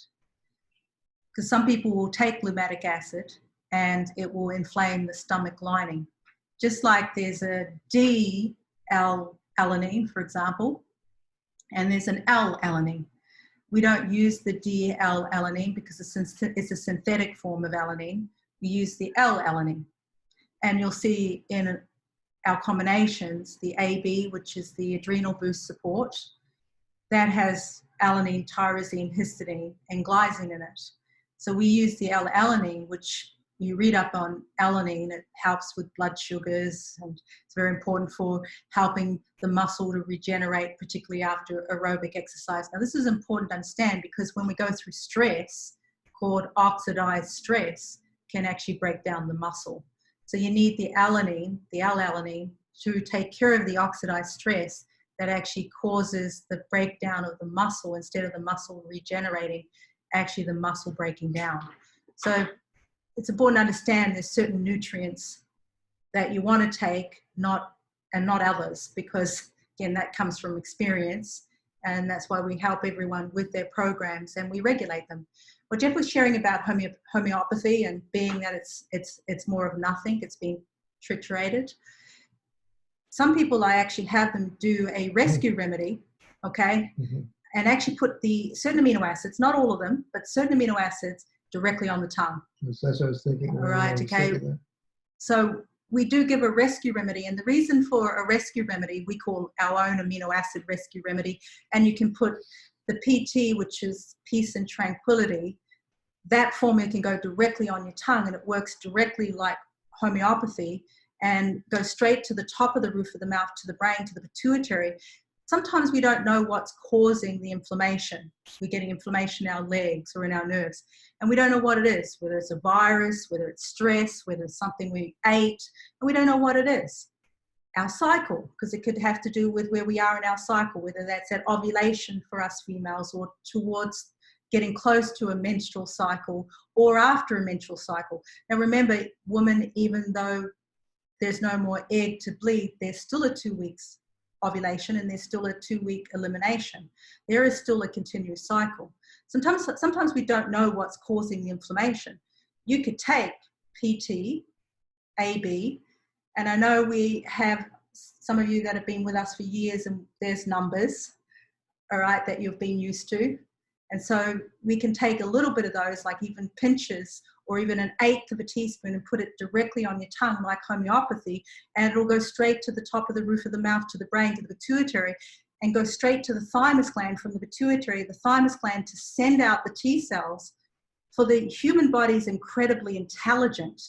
Because some people will take glutamic acid and it will inflame the stomach lining. Just like there's a D-L-alanine, for example, and there's an L-alanine. We don't use the D-L-alanine because it's a synthetic form of alanine. We use the L-alanine. And you'll see in our combinations, the AB, which is the adrenal boost support, that has alanine, tyrosine, histidine, and glycine in it. So we use the L-alanine, which you read up on alanine. It helps with blood sugars, and it's very important for helping the muscle to regenerate, particularly after aerobic exercise. Now, this is important to understand because when we go through stress, called oxidized stress, can actually break down the muscle. So you need the alanine, the L-alanine, to take care of the oxidized stress that actually causes the breakdown of the muscle. Instead of the muscle regenerating, actually the muscle breaking down. So it's important to understand there's certain nutrients that you want to take, not others, because again, that comes from experience. And that's why we help everyone with their programs and we regulate them. What Jeff was sharing about homeopathy and being that it's more of nothing, it's been triturated. Some people, I actually have them do a rescue remedy, okay, and actually put the certain amino acids, not all of them, but certain amino acids directly on the tongue. That's what I was thinking. All right, okay. So we do give a rescue remedy, and the reason for a rescue remedy, we call our own amino acid rescue remedy, and you can put the PT, which is peace and tranquility. That formula can go directly on your tongue, and it works directly like homeopathy and go straight to the top of the roof of the mouth, to the brain, to the pituitary. Sometimes we don't know what's causing the inflammation. We're getting inflammation in our legs or in our nerves, and we don't know what it is, whether it's a virus, whether it's stress, whether it's something we ate, and we don't know what it is. Our cycle, because it could have to do with where we are in our cycle, whether that's at ovulation for us females or towards getting close to a menstrual cycle or after a menstrual cycle. Now remember, women, even though there's no more egg to bleed, there's still a 2 weeks ovulation and there's still a 2-week elimination. There is still a continuous cycle. Sometimes we don't know what's causing the inflammation. You could take PT, AB, and I know we have some of you that have been with us for years and there's numbers, all right, that you've been used to. And so we can take a little bit of those, like even pinches or even an 1/8 of a teaspoon, and put it directly on your tongue like homeopathy, and it'll go straight to the top of the roof of the mouth, to the brain, to the pituitary, and go straight to the thymus gland, from the pituitary, the thymus gland, to send out the T cells. For the human body is incredibly intelligent.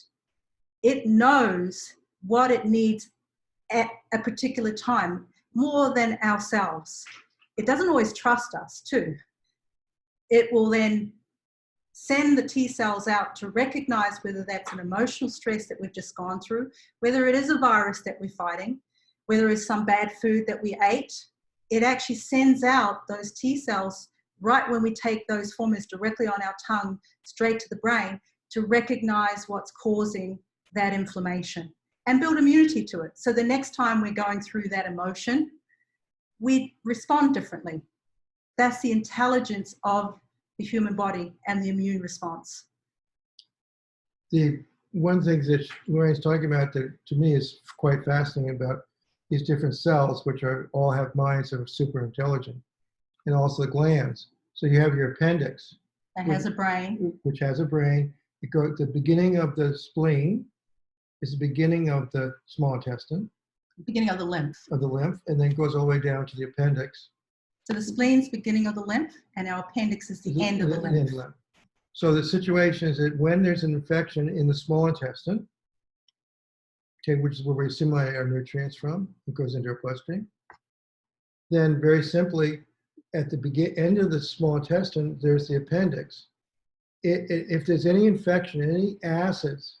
It knows what it needs at a particular time, more than ourselves. It doesn't always trust us too. It will then send the T cells out to recognize whether that's an emotional stress that we've just gone through, whether it is a virus that we're fighting, whether it's some bad food that we ate. It actually sends out those T cells right when we take those formulas directly on our tongue, straight to the brain, to recognize what's causing that inflammation and build immunity to it. So the next time we're going through that emotion, we respond differently. That's the intelligence of the human body and the immune response. The one thing that Lorraine's talking about that to me is quite fascinating about these different cells, which all have minds that are super intelligent, and also the glands. So you have your appendix. That has a brain. Which has a brain. It goes, the beginning of the spleen is the beginning of the small intestine. Beginning of the lymph. Of the lymph, and then goes all the way down to the appendix. So the spleen's beginning of the lymph, and our appendix is the end of the lymph. So the situation is that when there's an infection in the small intestine, okay, which is where we assimilate our nutrients from, it goes into our bloodstream, then very simply, at the end of the small intestine, there's the appendix. If there's any infection, any acids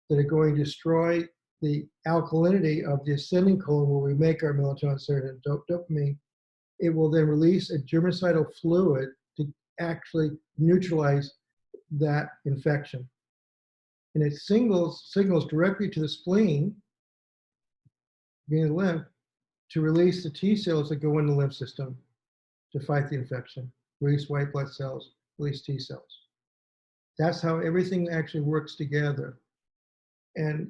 that are going to destroy the alkalinity of the ascending colon where we make our melatonin, serotonin, dopamine, it will then release a germicidal fluid to actually neutralize that infection. And it signals directly to the spleen, being the lymph, to release the T cells that go in the lymph system to fight the infection, release white blood cells, release T cells. That's how everything actually works together. And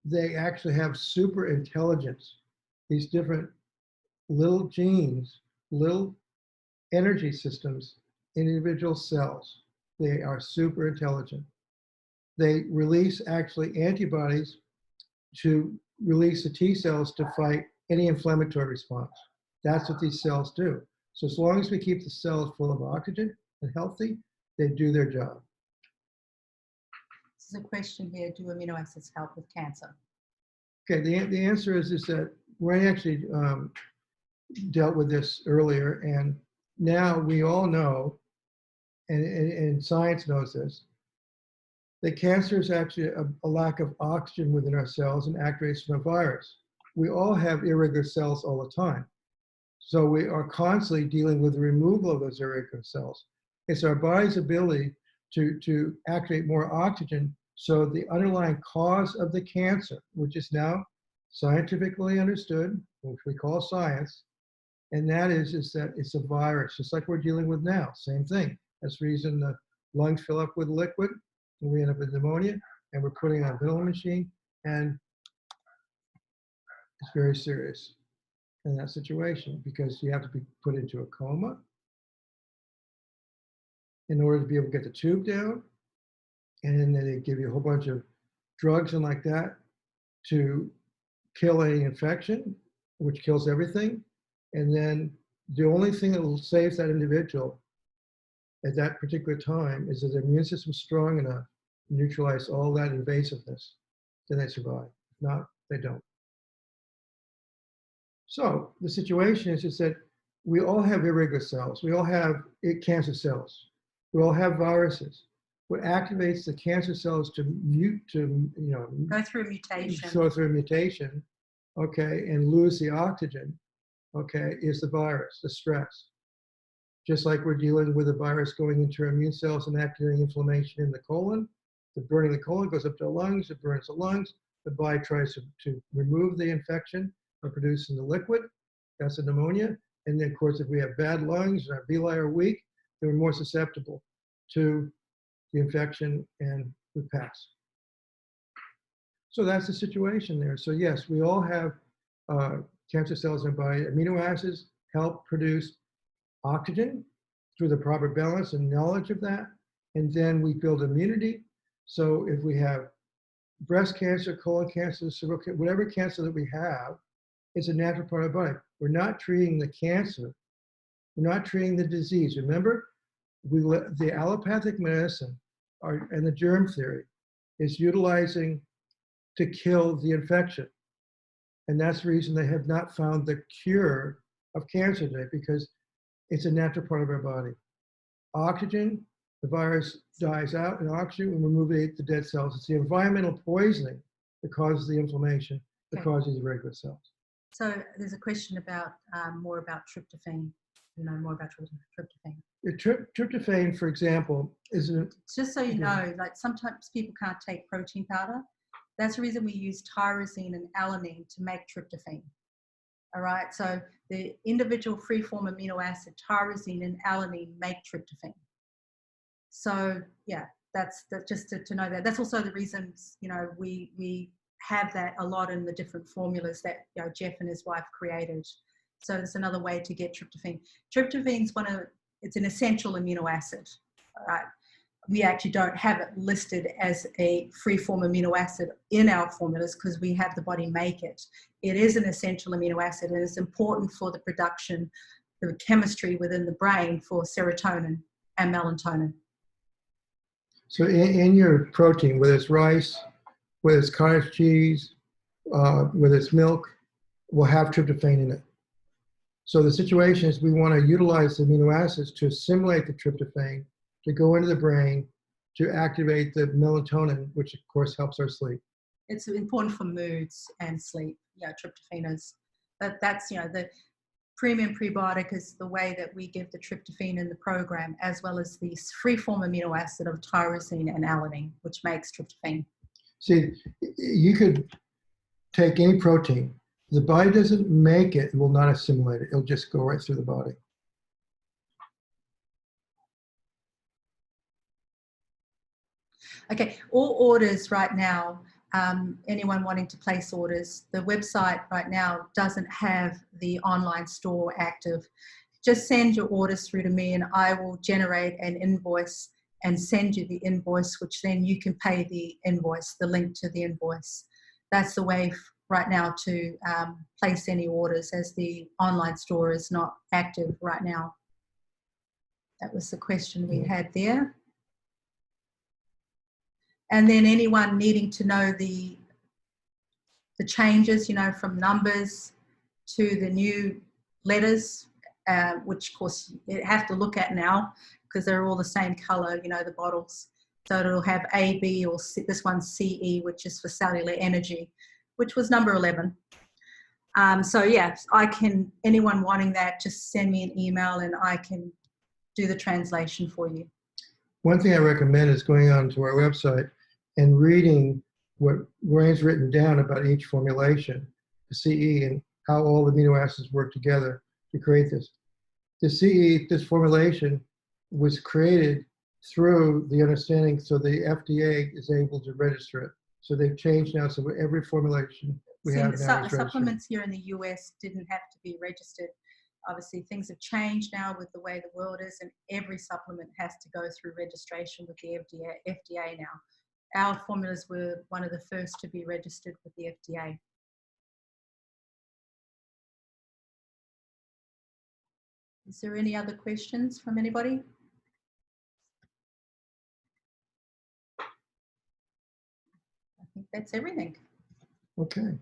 they actually have super intelligence, these different little genes, little energy systems in individual cells. They are super intelligent. They release actually antibodies to release the T cells to fight any inflammatory response. That's what these cells do. So as long as we keep the cells full of oxygen and healthy, they do their job. This is a question here, do amino acids help with cancer? Okay, the answer is that Ray actually dealt with this earlier, and now we all know, and science knows this, that cancer is actually a lack of oxygen within our cells and activates from a virus. We all have irregular cells all the time. So we are constantly dealing with the removal of those irregular cells. It's our body's ability to activate more oxygen. So the underlying cause of the cancer, which is now scientifically understood, which we call science, and that is that it's a virus, just like we're dealing with now. Same thing. That's the reason the lungs fill up with liquid, and we end up with pneumonia, and we're putting on a ventilator machine, and it's very serious in that situation because you have to be put into a coma in order to be able to get the tube down. And then they give you a whole bunch of drugs and like that to kill any infection, which kills everything. And then the only thing that will save that individual at that particular time is that their immune system is strong enough to neutralize all that invasiveness, then they survive. If not, they don't. So the situation is that we all have irregular cells. We all have cancer cells. We all have viruses. What activates the cancer cells to Go through a mutation. go through a mutation, okay, and lose the oxygen, okay, is the virus, the stress. Just like we're dealing with a virus going into our immune cells and activating inflammation in the colon, the burning the colon goes up to the lungs, it burns the lungs, the body tries to remove the infection by producing the liquid, that's a pneumonia. And then of course, if we have bad lungs and our villi are weak, then we're more susceptible to the infection and we pass. So that's the situation there. So yes, we all have cancer cells in our body. Amino acids help produce oxygen through the proper balance and knowledge of that. And then we build immunity. So if we have breast cancer, colon cancer, cervical cancer, whatever cancer that we have, it's a natural part of our body. We're not treating the cancer. We're not treating the disease. Remember, the allopathic medicine and the germ theory is utilizing to kill the infection. And that's the reason they have not found the cure of cancer today, because it's a natural part of our body. Oxygen, the virus dies out, and oxygen will remove the dead cells. It's the environmental poisoning that causes the inflammation, that causes irregular cells. So there's a question about more about tryptophan. More about tryptophan. Tryptophan, for example, is just so you know, like sometimes people can't take protein powder. That's the reason we use tyrosine and alanine to make tryptophan. All right, so the individual free-form amino acid tyrosine and alanine make tryptophan. So yeah, that's just to know that. That's also the reasons we have that a lot in the different formulas that Jeff and his wife created. So it's another way to get tryptophan. Tryptophan's it's an essential amino acid. All right. We actually don't have it listed as a free-form amino acid in our formulas because we have the body make it. It is an essential amino acid and it's important for the production, the chemistry within the brain for serotonin and melatonin. So in your protein, whether it's rice, whether it's cottage cheese, whether it's milk, will have tryptophan in it. So the situation is we want to utilize the amino acids to assimilate the tryptophan, to go into the brain, to activate the melatonin, which of course helps our sleep. It's important for moods and sleep. Tryptophan is, that's the premium prebiotic is the way that we give the tryptophan in the program, as well as the free-form amino acid of tyrosine and alanine, which makes tryptophan. See, you could take any protein. The body doesn't make it, it will not assimilate it. It'll just go right through the body. Okay, all orders right now, anyone wanting to place orders, the website right now doesn't have the online store active. Just send your orders through to me and I will generate an invoice and send you the invoice, which then you can pay the invoice, the link to the invoice. That's the way right now to place any orders, as the online store is not active right now. That was the question we had there. And then anyone needing to know the changes, from numbers to the new letters, which of course you have to look at now because they're all the same color, the bottles. So it'll have A, B, or C, this one's CE, which is for cellular energy, which was number 11. So yes, anyone wanting that, just send me an email and I can do the translation for you. One thing I recommend is going onto our website and reading what Lorraine's written down about each formulation, the CE, and how all the amino acids work together to create this. The CE, this formulation, was created through the understanding so the FDA is able to register it. So they've changed now, so every formulation we have now is registered. Supplements here in the US didn't have to be registered. Obviously, things have changed now with the way the world is, and every supplement has to go through registration with the FDA now. Our formulas were one of the first to be registered with the FDA. Is there any other questions from anybody? I think that's everything. Okay.